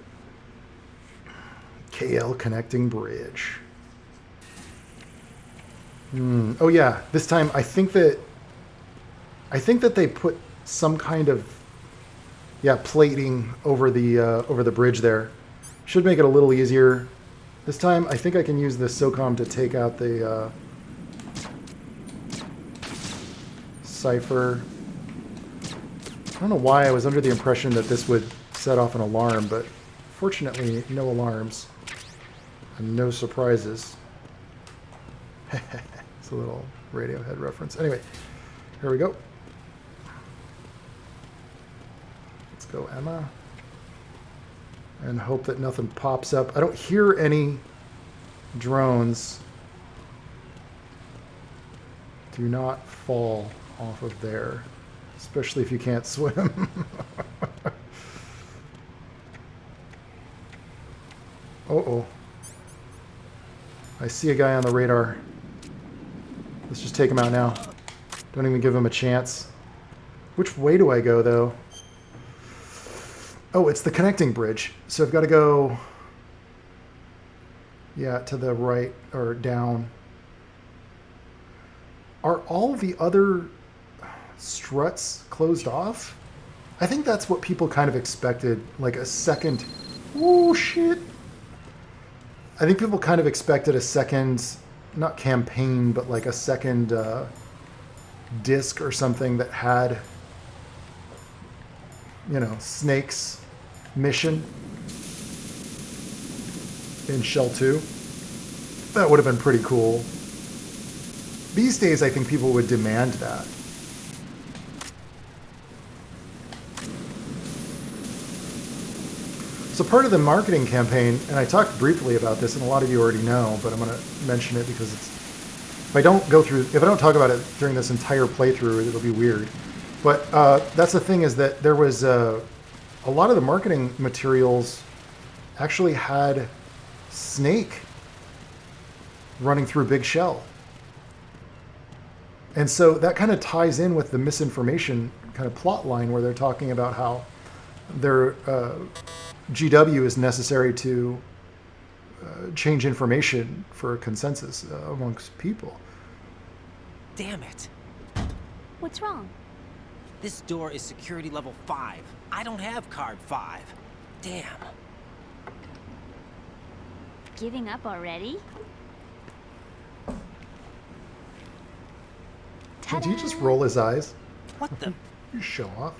KL connecting bridge. Oh yeah, this time I think that they put some kind of plating over the bridge there. Should make it a little easier. This time I think I can use the SOCOM to take out the cipher. I don't know why I was under the impression that this would set off an alarm, but fortunately no alarms and no surprises. It's a little Radiohead reference. Anyway, here we go. Let's go, Emma. And hope that nothing pops up. I don't hear any drones. Do not fall off of there, especially if you can't swim. Uh-oh. I see a guy on the radar. Let's just take him out now. Don't even give him a chance. Which way do I go, though? Oh, it's the connecting bridge. So I've got to go... yeah, to the right or down. Are all the other struts closed off? I think that's what people kind of expected. Like a second... oh, shit. I think people kind of expected a second... not campaign, but like a second disc or something that had, you know, Snake's mission in Shell 2. That would have been pretty cool. These days, I think people would demand that. So part of the marketing campaign, and I talked briefly about this, and a lot of you already know, but I'm going to mention it because it's, if I don't talk about it during this entire playthrough, it'll be weird. But that's the thing, is that there was a lot of the marketing materials actually had Snake running through Big Shell. And so that kind of ties in with the misinformation kind of plot line where they're talking about how their GW is necessary to change information for a consensus amongst people. Damn it. What's wrong? This door is security level 5. I don't have card 5. Damn. Giving up already? Did he just roll his eyes? What the? You show off.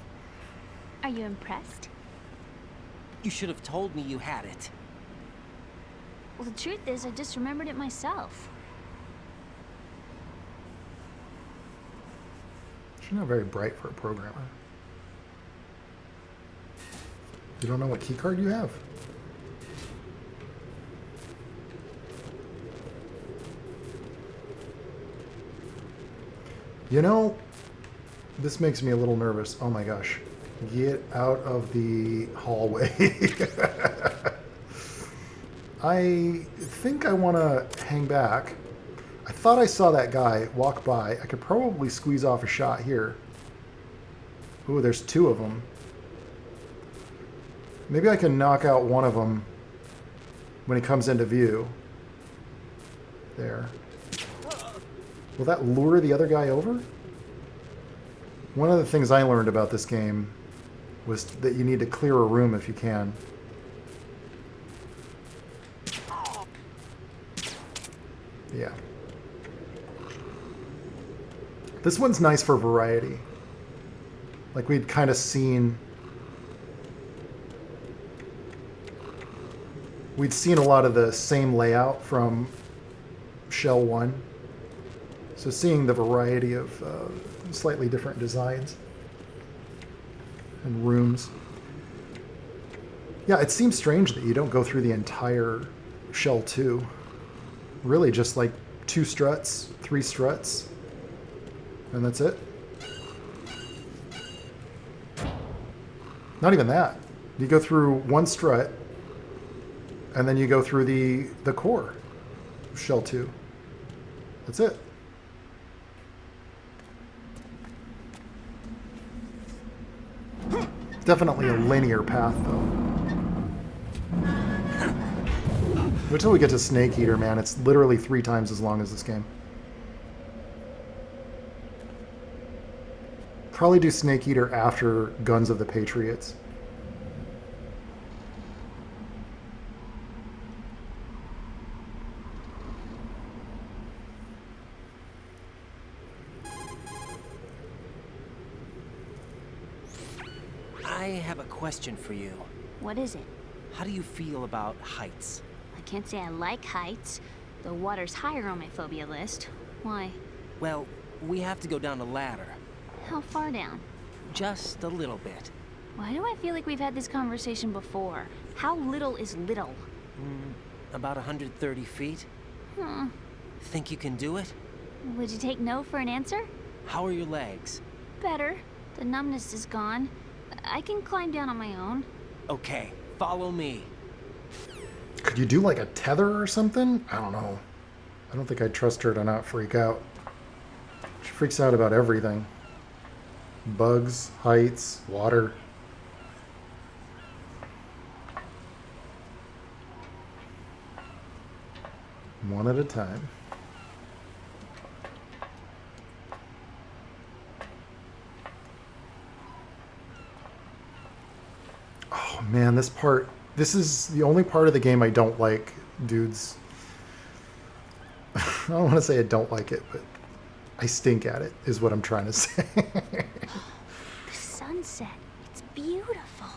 Are you impressed? You should have told me you had it. Well, the truth is, I just remembered it myself. You're not very bright for a programmer. You don't know what keycard you have? You know, this makes me a little nervous. Oh my gosh. Get out of the hallway. I think I want to hang back. I thought I saw that guy walk by. I could probably squeeze off a shot here. Ooh, there's two of them. Maybe I can knock out one of them when he comes into view. There. Will that lure the other guy over? One of the things I learned about this game was that you need to clear a room if you can. Yeah. This one's nice for variety. Like we'd kind of seen... We'd seen a lot of the same layout from Shell 1. So seeing the variety of slightly different designs and rooms. Yeah, it seems strange that you don't go through the entire Shell 2. Really just like 2 struts, 3 struts, and that's it. Not even that. You go through 1 strut, and then you go through the core of Shell 2. That's it. Definitely a linear path, though. Wait till we get to Snake Eater, man. It's literally 3 times as long as this game. Probably do Snake Eater after Guns of the Patriots. I have a question for you. What is it? How do you feel about heights? I can't say I like heights. The water's higher on my phobia list. Why? Well, we have to go down a ladder. How far down? Just a little bit. Why do I feel like we've had this conversation before? How little is little? About 130 feet. Think you can do it? Would you take no for an answer? How are your legs? Better. The numbness is gone. I can climb down on my own. Okay, follow me. Could you do like a tether or something? I don't know. I don't think I'd trust her to not freak out. She freaks out about everything. Bugs, heights, water. One at a time. Oh man, this is the only part of the game I don't like, dudes. I don't want to say I don't like it, but I stink at it, is what I'm trying to say. The sunset. It's beautiful.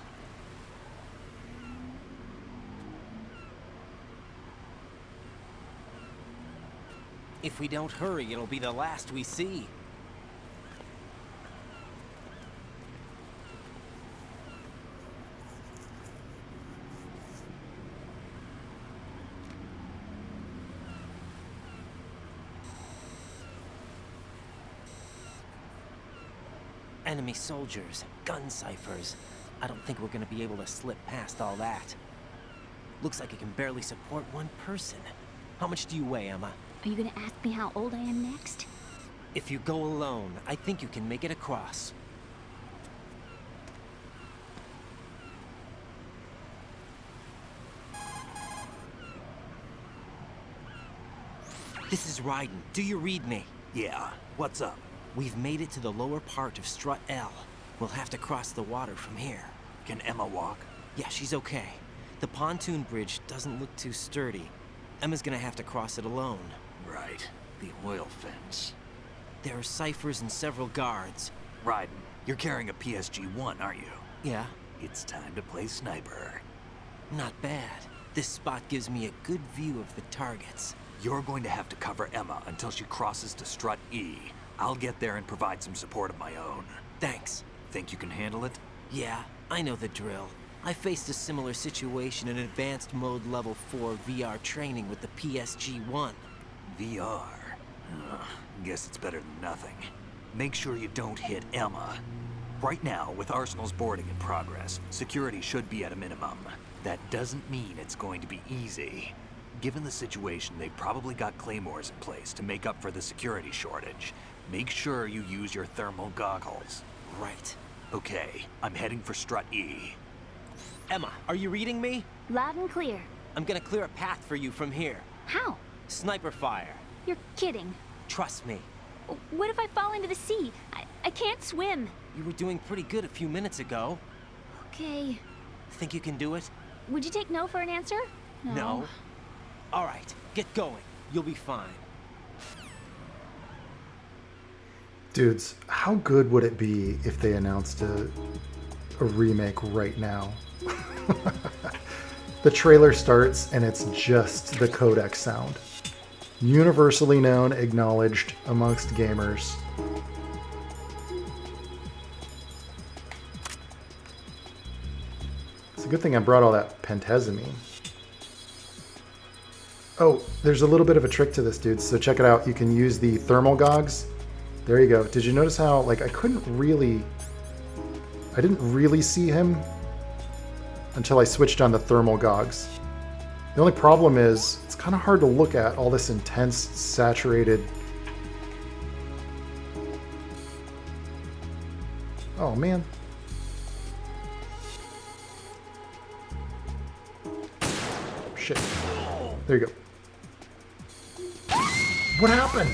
If we don't hurry, it'll be the last we see. Enemy soldiers, gun ciphers. I don't think we're gonna be able to slip past all that. Looks like it can barely support 1 person. How much do you weigh, Emma? Are you gonna ask me how old I am next? If you go alone, I think you can make it across. This is Raiden. Do you read me? Yeah, what's up? We've made it to the lower part of Strut L. We'll have to cross the water from here. Can Emma walk? Yeah, she's okay. The pontoon bridge doesn't look too sturdy. Emma's gonna have to cross it alone. Right. The oil fence. There are ciphers and several guards. Raiden, you're carrying a PSG-1, aren't you? Yeah, It's time to play sniper. not bad. This spot gives me a good view of the targets. You're going to have to cover Emma until she crosses to Strut E. I'll get there and provide some support of my own. Thanks. Think you can handle it? Yeah, I know the drill. I faced a similar situation in advanced mode level 4 VR training with the PSG-1. VR. Guess it's better than nothing. Make sure you don't hit Emma. Right now, with Arsenal's boarding in progress, security should be at a minimum. That doesn't mean it's going to be easy. Given the situation, they've probably got claymores in place to make up for the security shortage. Make sure you use your thermal goggles. Right. Okay, I'm heading for Strut E. Emma, are you reading me? Loud and clear. I'm gonna clear a path for you from here. How? Sniper fire. You're kidding. Trust me. What if I fall into the sea? I can't swim. You were doing pretty good a few minutes ago. Okay. Think you can do it? Would you take no for an answer? No. All right, get going. You'll be fine. Dudes, how good would it be if they announced a remake right now? The trailer starts and it's just the codec sound. Universally known, acknowledged amongst gamers. It's a good thing I brought all that pentazamine. Oh, there's a little bit of a trick to this, dudes. So check it out. You can use the thermal gogs. There you go. Did you notice how, like, I didn't really see him until I switched on the thermal gogs. The only problem is it's kind of hard to look at all this intense, saturated. Oh, man. Shit. There you go. What happened?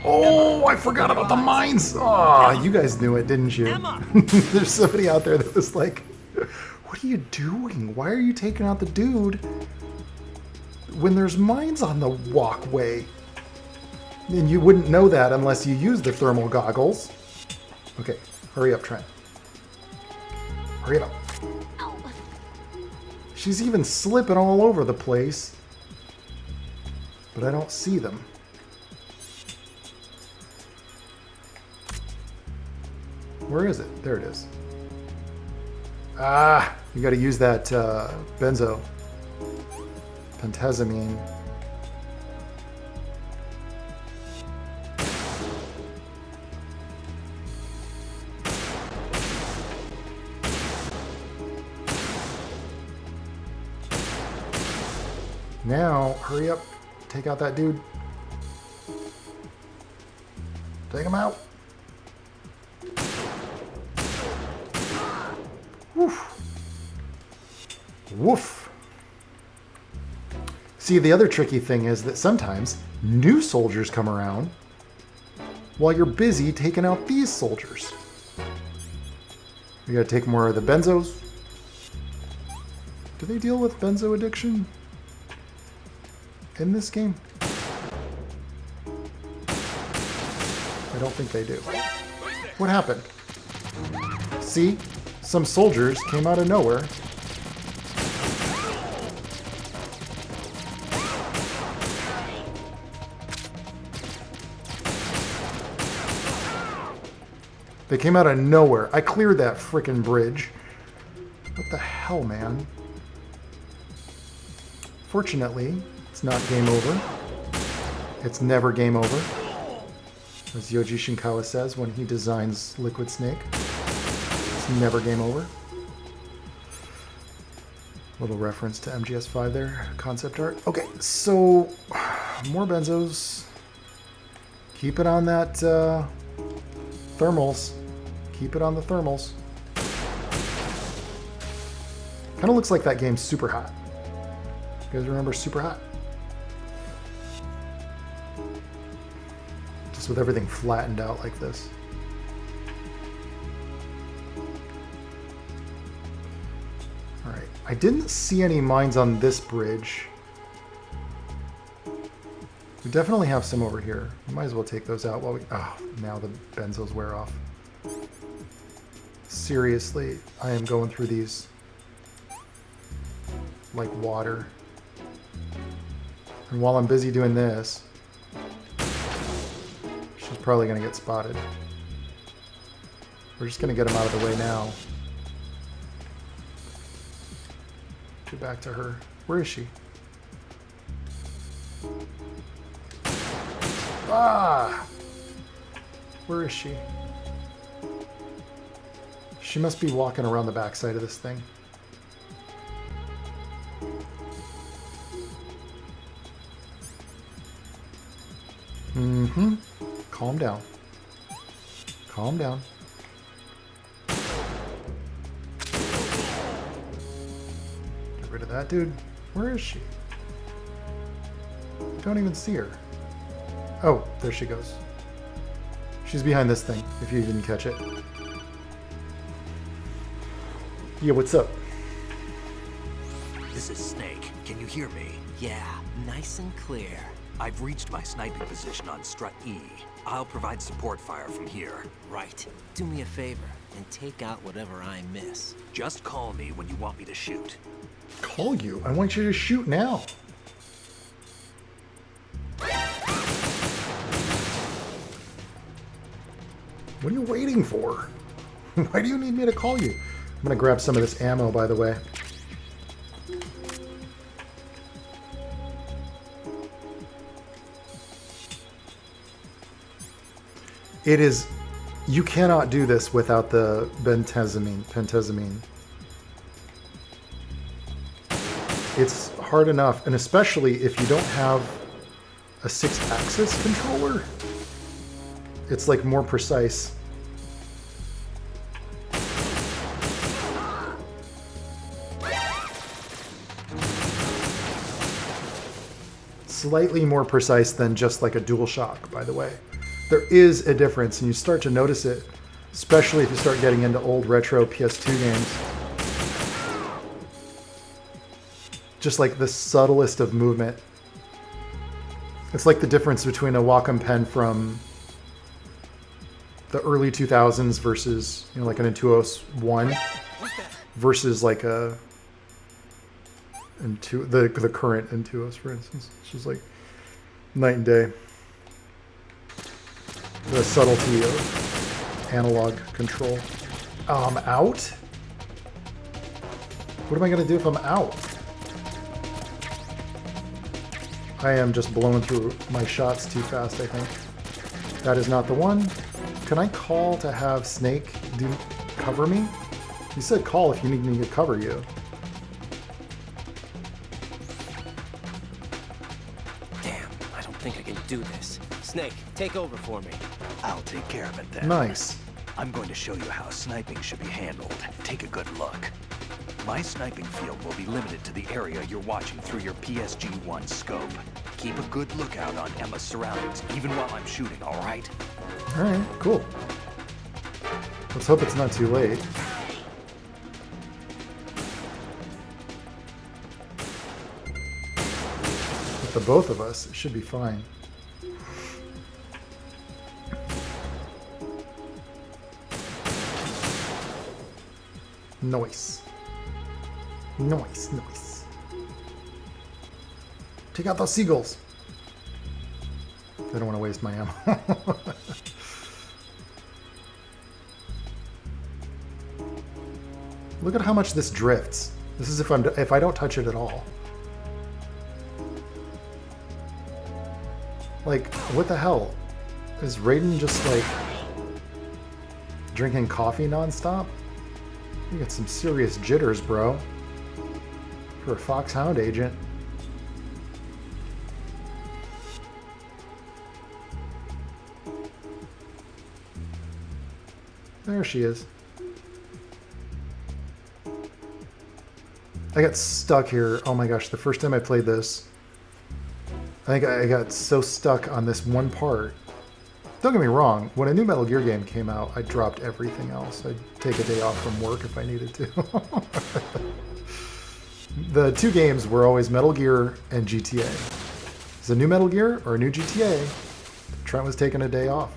Oh, I forgot about the mines. Oh, you guys knew it, didn't you? There's somebody out there that was like, what are you doing? Why are you taking out the dude when there's mines on the walkway? And you wouldn't know that unless you use the thermal goggles. Okay, hurry up, Trent. Hurry up. She's even slipping all over the place. But I don't see them. Where is it? There it is. Ah, you got to use that pentazamine. Now, hurry up. Take out that dude. Take him out. Woof. Woof. See, the other tricky thing is that sometimes new soldiers come around while you're busy taking out these soldiers. You gotta take more of the benzos. Do they deal with benzo addiction in this game? I don't think they do. What happened? See? Some soldiers came out of nowhere. They came out of nowhere. I cleared that frickin' bridge. What the hell, man? Fortunately, it's not game over. It's never game over. As Yoji Shinkawa says when he designs Liquid Snake. It's never game over. Little reference to MGS5 there, concept art. Okay, so more benzos. Keep it on that thermals. Keep it on the thermals. Kind of looks like that game's Super Hot. You guys remember Super Hot? Just with everything flattened out like this. Alright, I didn't see any mines on this bridge. We definitely have some over here. We might as well take those out while we... Oh, now the benzos wear off. Seriously, I am going through these like water. And while I'm busy doing this, She's probably going to get spotted. We're just going to get him out of the way now. Get back to her. Where is she? Ah! Where is she? She must be walking around the backside of this thing. Mm-hmm. Calm down. Calm down. Get rid of that dude. Where is she? Don't even see her. Oh, there she goes. She's behind this thing, if you didn't catch it. Yeah, what's up? This is Snake. Can you hear me? Yeah, nice and clear. I've reached my sniping position on Strut E. I'll provide support fire from here. Right. Do me a favor and take out whatever I miss. Just call me when you want me to shoot. Call you? I want you to shoot now. What are you waiting for? Why do you need me to call you? I'm gonna grab some of this ammo, by the way. It is... You cannot do this without the pentazamine. It's hard enough, and especially if you don't have a 6-axis controller, it's like more precise. Slightly more precise than just like a DualShock, by the way. There is a difference, and you start to notice it, especially if you start getting into old retro PS2 games. Just like the subtlest of movement. It's like the difference between a Wacom pen from the early 2000s versus, you know, like an Intuos 1 versus like a the current Intuos, for instance. It's just like night and day. The subtlety of analog control. Oh, I'm out? What am I going to do if I'm out? I am just blowing through my shots too fast, I think. That is not the one. Can I call to have Snake cover me? You said call if you need me to cover you. Damn, I don't think I can do this. Snake, take over for me. I'll take care of it then. Nice. I'm going to show you how sniping should be handled. Take a good look. My sniping field will be limited to the area you're watching through your PSG-1 scope. Keep a good lookout on Emma's surroundings, even while I'm shooting, all right? All right, cool. Let's hope it's not too late. With the both of us, it should be fine. Nice. Nice, nice. Take out those seagulls. I don't want to waste my ammo. Look at how much this drifts. This is if I don't touch it at all. Like, what the hell? Is Raiden just like drinking coffee nonstop? You get some serious jitters, bro. For a Foxhound agent. There she is. I got stuck here. Oh my gosh, the first time I played this, I think I got so stuck on this one part. Don't get me wrong, when a new Metal Gear game came out, I dropped everything else. I'd take a day off from work if I needed to. The two games were always Metal Gear and GTA. It's a new Metal Gear or a new GTA. Trent was taking a day off.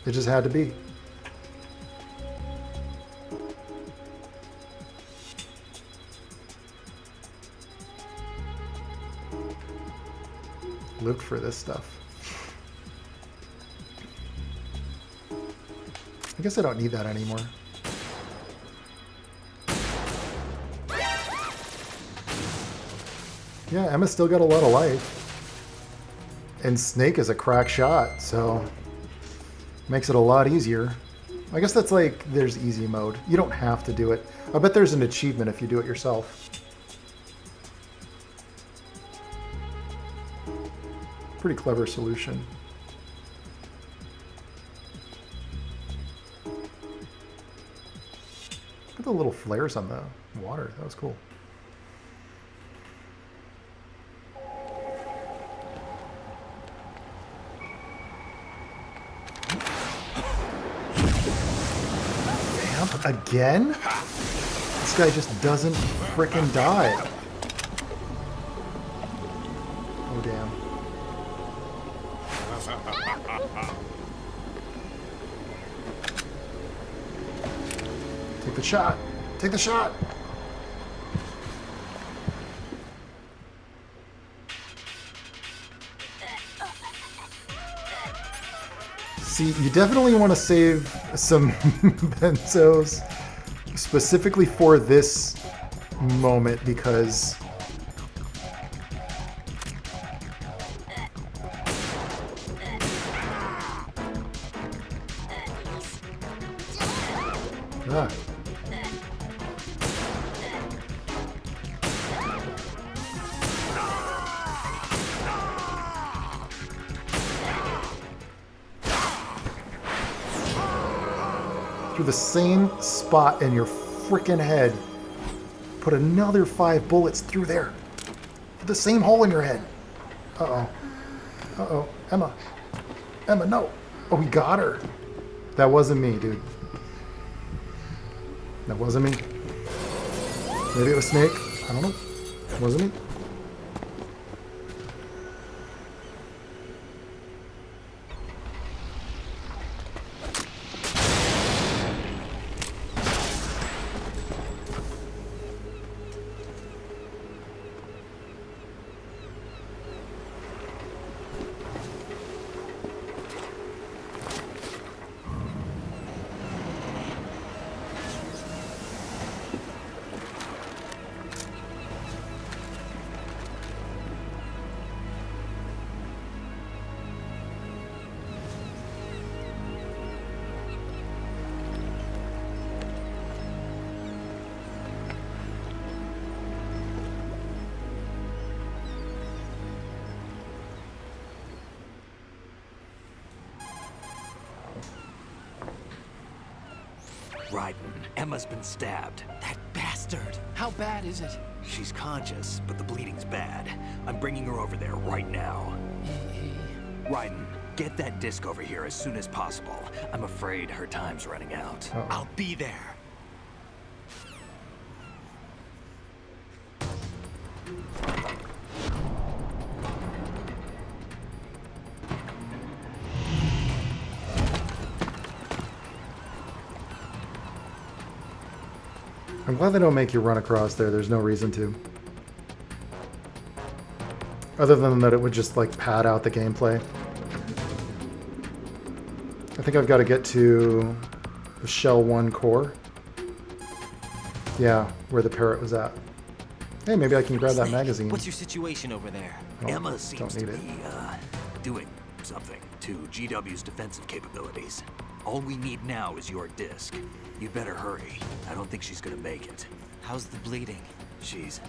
It just had to be. Lived for this stuff. guess I don't need that anymore. Yeah, Emma's still got a lot of life. And Snake is a crack shot, so makes it a lot easier. I guess that's like, there's easy mode. You don't have to do it. I bet there's an achievement if you do it yourself. Pretty clever solution. Look at the little flares on the water. That was cool. Again? This guy just doesn't frickin' die. Oh, damn. Take the shot. Take the shot. See, you definitely want to save some benzos specifically for this moment because through the same spot in your frickin' head. Put another 5 bullets through there. Through the same hole in your head. Uh-oh. Uh-oh. Emma. Emma, no. Oh, we got her. That wasn't me, dude. That wasn't me. Maybe it was Snake. I don't know. It wasn't me. Raiden, Emma's been stabbed. That bastard! How bad is it? She's conscious, but the bleeding's bad. I'm bringing her over there right now. Raiden, get that disc over here as soon as possible. I'm afraid her time's running out. Uh-oh. I'll be there. I'm glad they don't make you run across there. There's no reason to. Other than that it would just like pad out the gameplay. I think I've got to get to the Shell 1 core. Yeah, where the parrot was at. Hey, maybe I can grab that magazine. What's your situation over there? Oh, Emma seems to don't be, need doing something to GW's defensive capabilities. All we need now is your disc. You better hurry. I don't think she's gonna make it. How's the bleeding? Just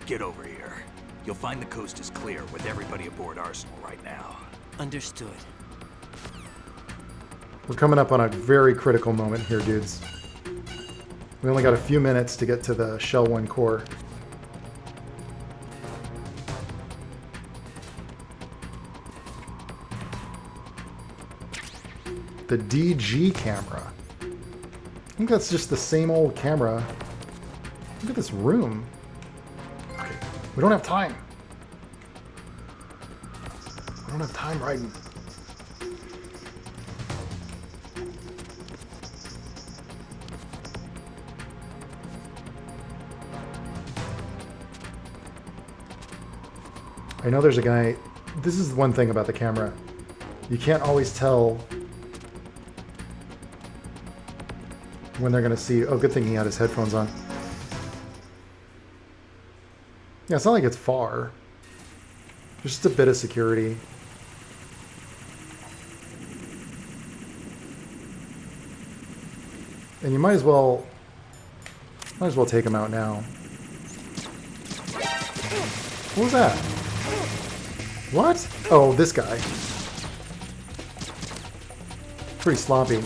get over here. You'll find the coast is clear with everybody aboard Arsenal right now. Understood. We're coming up on a very critical moment here, dudes. We only got a few minutes to get to the Shell 1 core. The DG camera. I think that's just the same old camera. Look at this room. Okay, we don't have time. We don't have time, Raiden. I know there's a guy. This is one thing about the camera. You can't always tell when they're going to see... Oh, good thing he had his headphones on. Yeah, it's not like it's far. Just a bit of security. And you might as well take him out now. What was that? What? Oh, this guy. Pretty sloppy.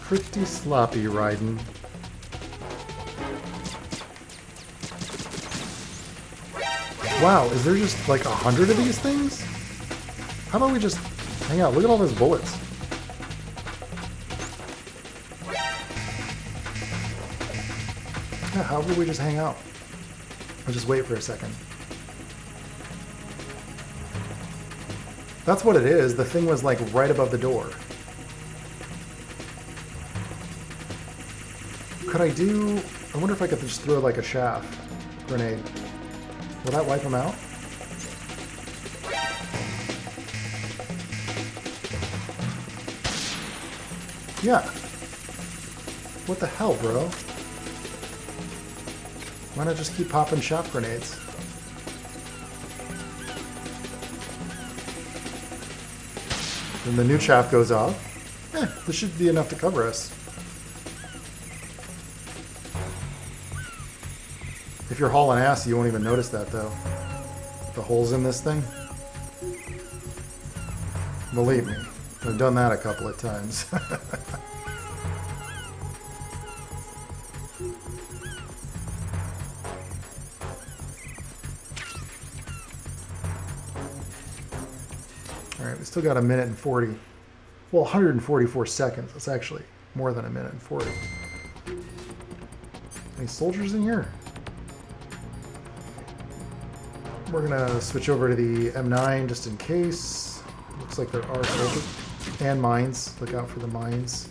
Pretty sloppy riding. Wow, is there just like 100 of these things? How about we just hang out? Look at all those bullets. Yeah, how about we just hang out? I'll just wait for a second. That's what it is. The thing was like right above the door. Could I do... I wonder if I could just throw like a shaft grenade. Will that wipe him out? Yeah. What the hell, bro? Why not just keep popping shaft grenades? Then the new shaft goes off. This should be enough to cover us. If you're hauling ass, you won't even notice that, though. The holes in this thing. Believe me, I've done that a couple of times. Alright, we still got a minute and 40. Well, 144 seconds. That's actually more than a minute and 40. Any soldiers in here? We're gonna switch over to the M9 just in case. Looks like there are soldiers. And mines. Look out for the mines.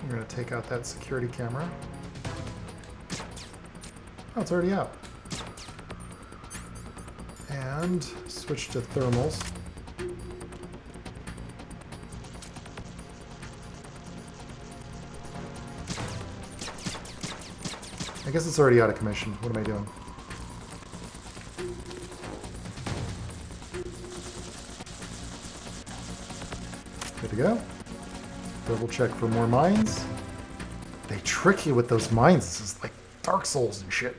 We're gonna take out that security camera. Oh, it's already out. And switch to thermals. I guess it's already out of commission. What am I doing? Good to go. Double check for more mines. They trick you with those mines. This is like Dark Souls and shit.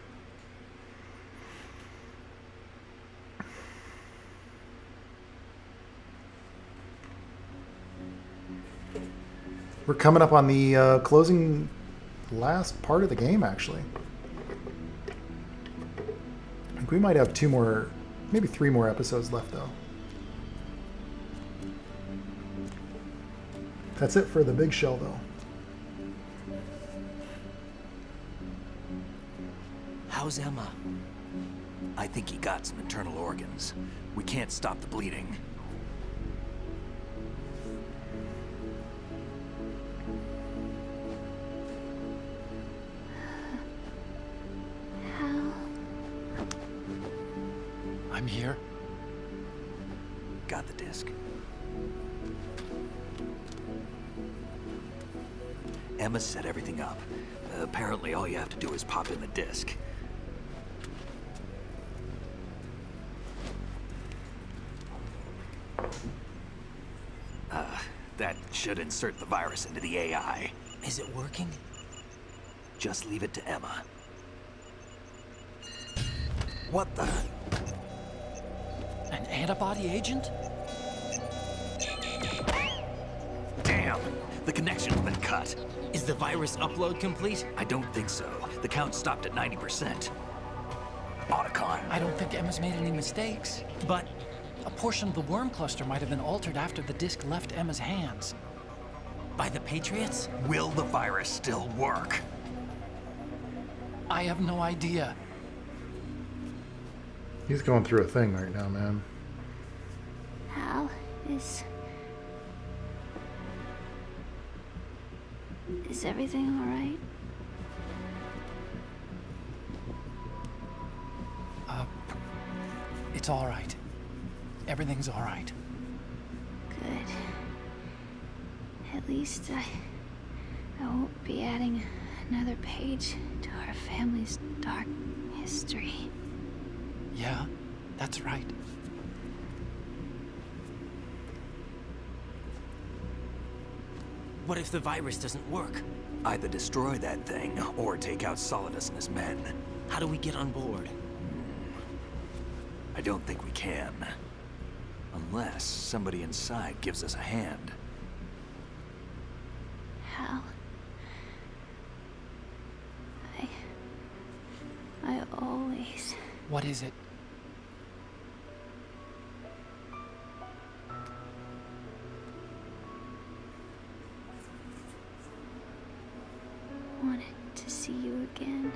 We're coming up on the closing last part of the game, actually. I think we might have 2 more, maybe 3 more episodes left, though. That's it for the big shell, though. How's Emma? I think he got some internal organs. We can't stop the bleeding. I'm here. Got the disc. Emma set everything up. Apparently all you have to do is pop in the disc. That should insert the virus into the AI. Is it working? Just leave it to Emma. What the? An antibody agent? Damn! The connection's been cut. Is the virus upload complete? I don't think so. The count stopped at 90%. Otacon. I don't think Emma's made any mistakes. But A portion of the worm cluster might have been altered after the disc left Emma's hands. by the Patriots? Will the virus still work? I have no idea. He's going through a thing right now, man. Hal, is everything all right? It's all right. Everything's all right. Good. At least I won't be adding another page to our family's dark history. Yeah, that's right. What if the virus doesn't work? Either destroy that thing, or take out Solidus and his men. How do we get on board? I don't think we can. Unless somebody inside gives us a hand. Hal. I always... What is it? wanted to see you again.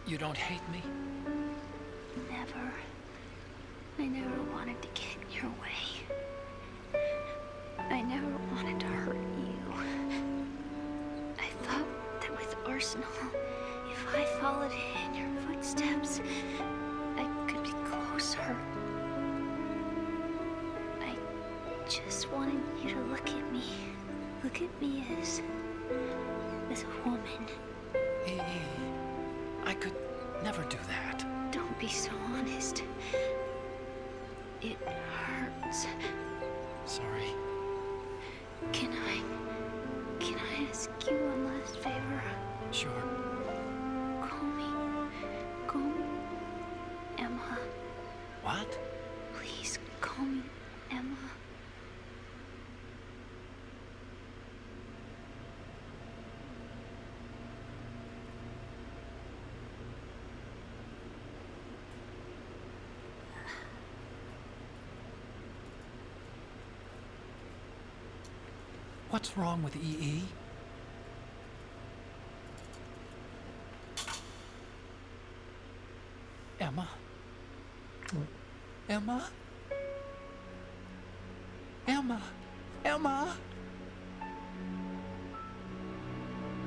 You don't hate me? Never. I never wanted to get in your way. I never wanted to hurt you. I thought that with Arsenal, if I followed in your footsteps, I could be closer. I just wanted you to look at me. Look at me as a woman. I could never do that. Don't be so honest. It hurts. Sorry. Can I ask you one last favor? Sure. Call me Emma. What? Please call me Emma. What's wrong with EE? Emma? Emma? Emma? Emma?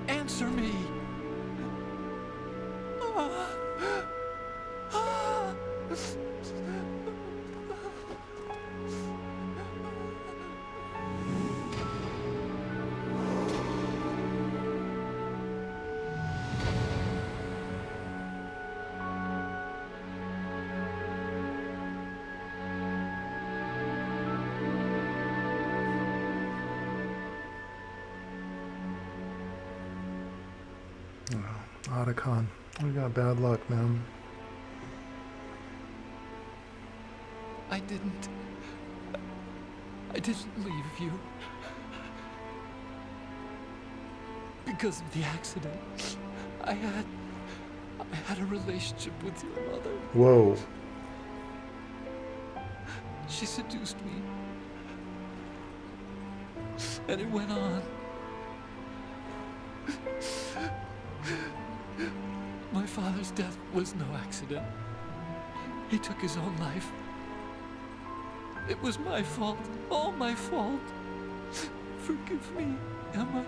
Answer me! Otacon, we got bad luck, man. I didn't leave you. Because of the accident. I had a relationship with your mother. Whoa. She seduced me. And it went on. My father's death was no accident. He took his own life. It was my fault. All my fault. Forgive me, Emma.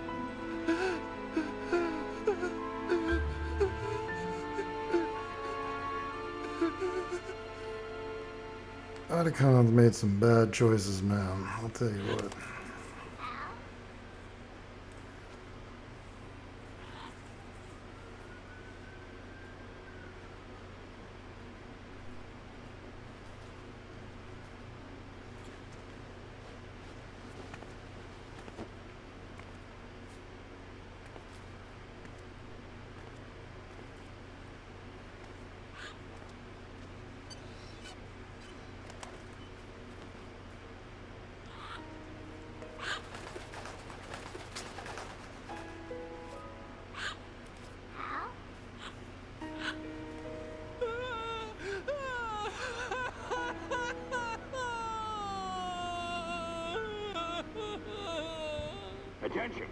Otacon's made some bad choices, man. I'll tell you what. Attention!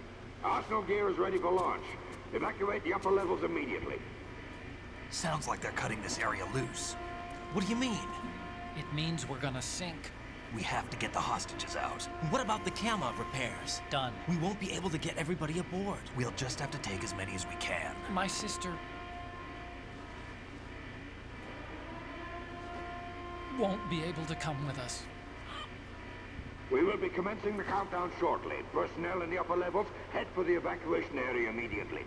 Arsenal gear is ready for launch. Evacuate the upper levels immediately. Sounds like they're cutting this area loose. What do you mean? It means we're gonna sink. We have to get the hostages out. What about the camera repairs? Done. We won't be able to get everybody aboard. We'll just have to take as many as we can. My sister won't be able to come with us. We will be commencing the countdown shortly. Personnel in the upper levels, head for the evacuation area immediately.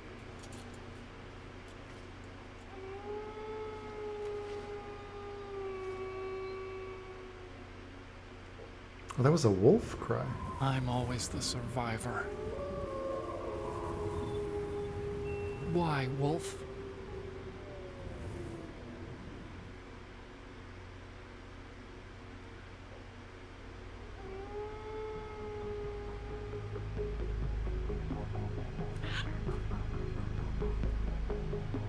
Well, that was a wolf cry. I'm always the survivor. Why, Wolf?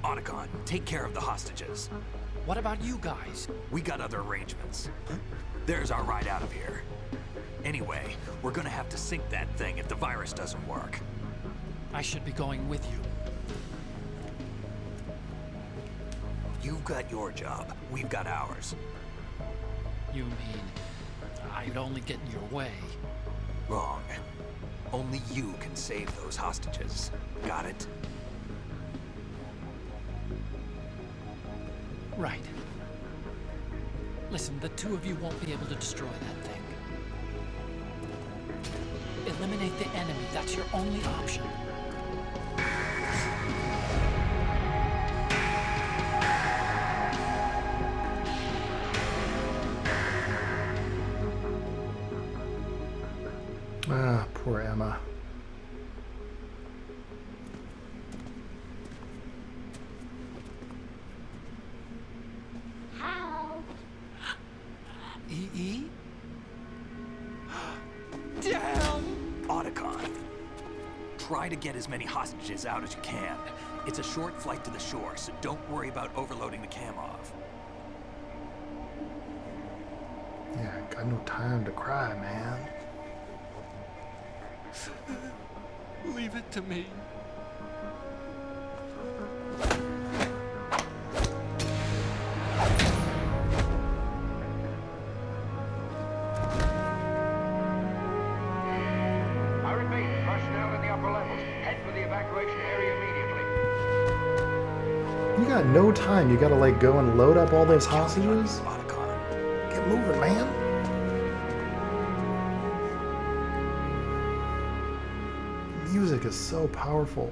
Otacon, take care of the hostages. What about you guys? We got other arrangements. There's our ride out of here. Anyway, we're gonna have to sink that thing if the virus doesn't work. I should be going with you. You've got your job, we've got ours. You mean I'd only get in your way? Wrong. Only you can save those hostages. Got it? Right. Listen, the two of you won't be able to destroy that thing. Eliminate the enemy. That's your only option. Ah, poor Emma. E.E.? Damn! Otacon. Try to get as many hostages out as you can. It's a short flight to the shore, so don't worry about overloading the cam off. Yeah, got no time to cry, man. Leave it to me. I repeat, personnel in the upper levels, head for the evacuation area immediately. You got no time. You gotta like go and load up all those hostages. Otacon. Get moving, man. Music is so powerful.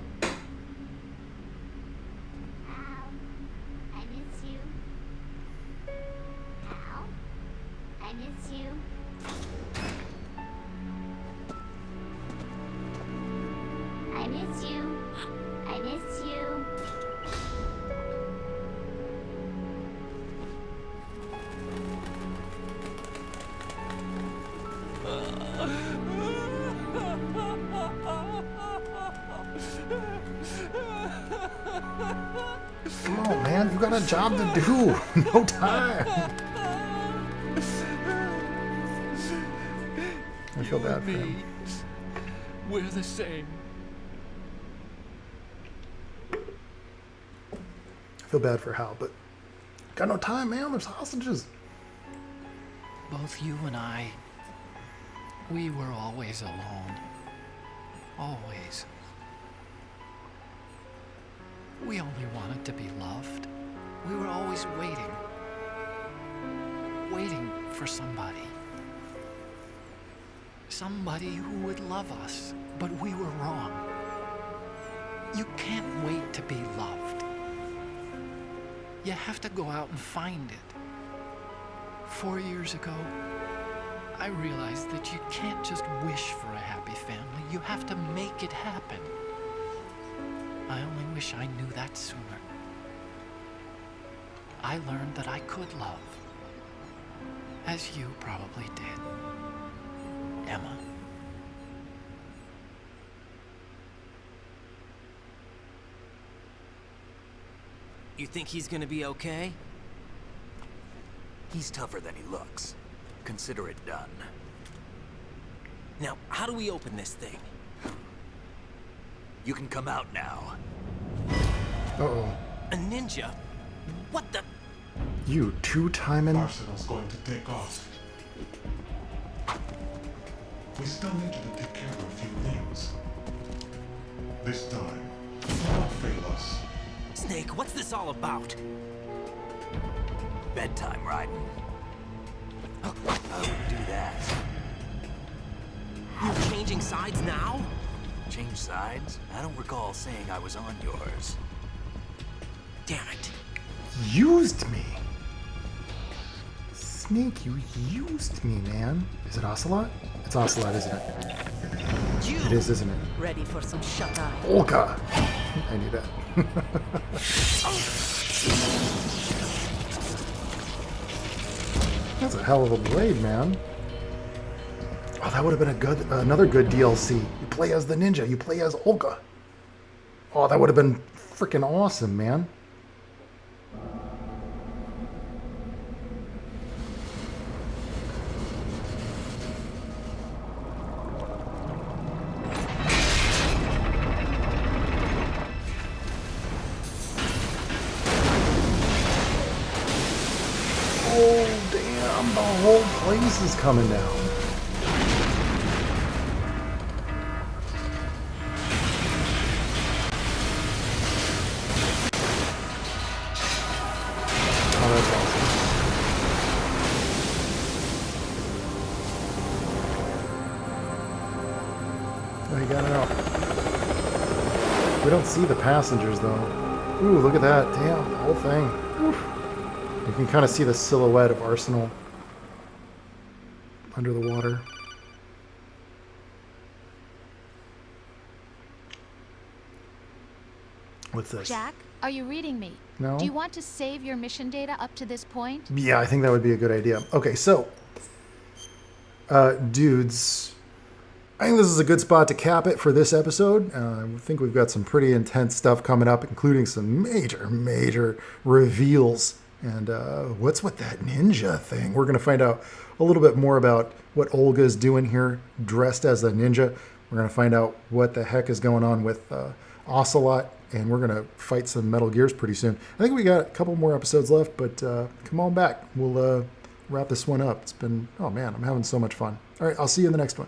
I miss you. Al, I miss you. I miss you. I miss you. Come on, man. You got a job to do. No time. I feel bad for him. We're the same. I feel bad for Hal, but got no time, man. There's hostages. Both you and I, we were always alone. Always. We only wanted to be loved. We were always waiting. Waiting for somebody. Somebody who would love us, but we were wrong. You can't wait to be loved. You have to go out and find it. 4 years ago, I realized that you can't just wish for a happy family. You have to make it happen. I only wish I knew that sooner. I learned that I could love, as you probably did, Emma. You think he's gonna be okay? He's tougher than he looks. Consider it done. Now, how do we open this thing? You can come out now. Uh-oh. A ninja? What the? You two-timing. Arsenal's going to take off. We still need you to take care of a few things. This time, do not fail us. Snake, what's this all about? Bedtime riding. I wouldn't do that. You're changing sides now? Change sides? I don't recall saying I was on yours. Damn it. Used me. Snake, you used me, man. Is it Ocelot? It's Ocelot, isn't it? You! It is, isn't it? Ready for some shut-eye. Olga! I knew that. That's a hell of a blade, man. Oh, that would have been another good DLC. You play as the ninja. You play as Olga. Oh, that would have been freaking awesome, man. Oh, damn. The whole place is coming down. Oh, that's awesome. Oh, you got it out. We don't see the passengers, though. Ooh, look at that. Damn, the whole thing. Oof. You can kind of see the silhouette of Arsenal under the water. What's this? Jack, are you reading me? No? Do you want to save your mission data up to this point? Yeah, I think that would be a good idea. Okay, so, dudes, I think this is a good spot to cap it for this episode. I think we've got some pretty intense stuff coming up, including some major reveals. And what's with that ninja thing? We're going to find out a little bit more about what Olga's doing here, dressed as a ninja. We're going to find out what the heck is going on with Ocelot, and we're going to fight some Metal Gears pretty soon. I think we got a couple more episodes left, but come on back. We'll wrap this one up. It's been, oh man, I'm having so much fun. All right, I'll see you in the next one.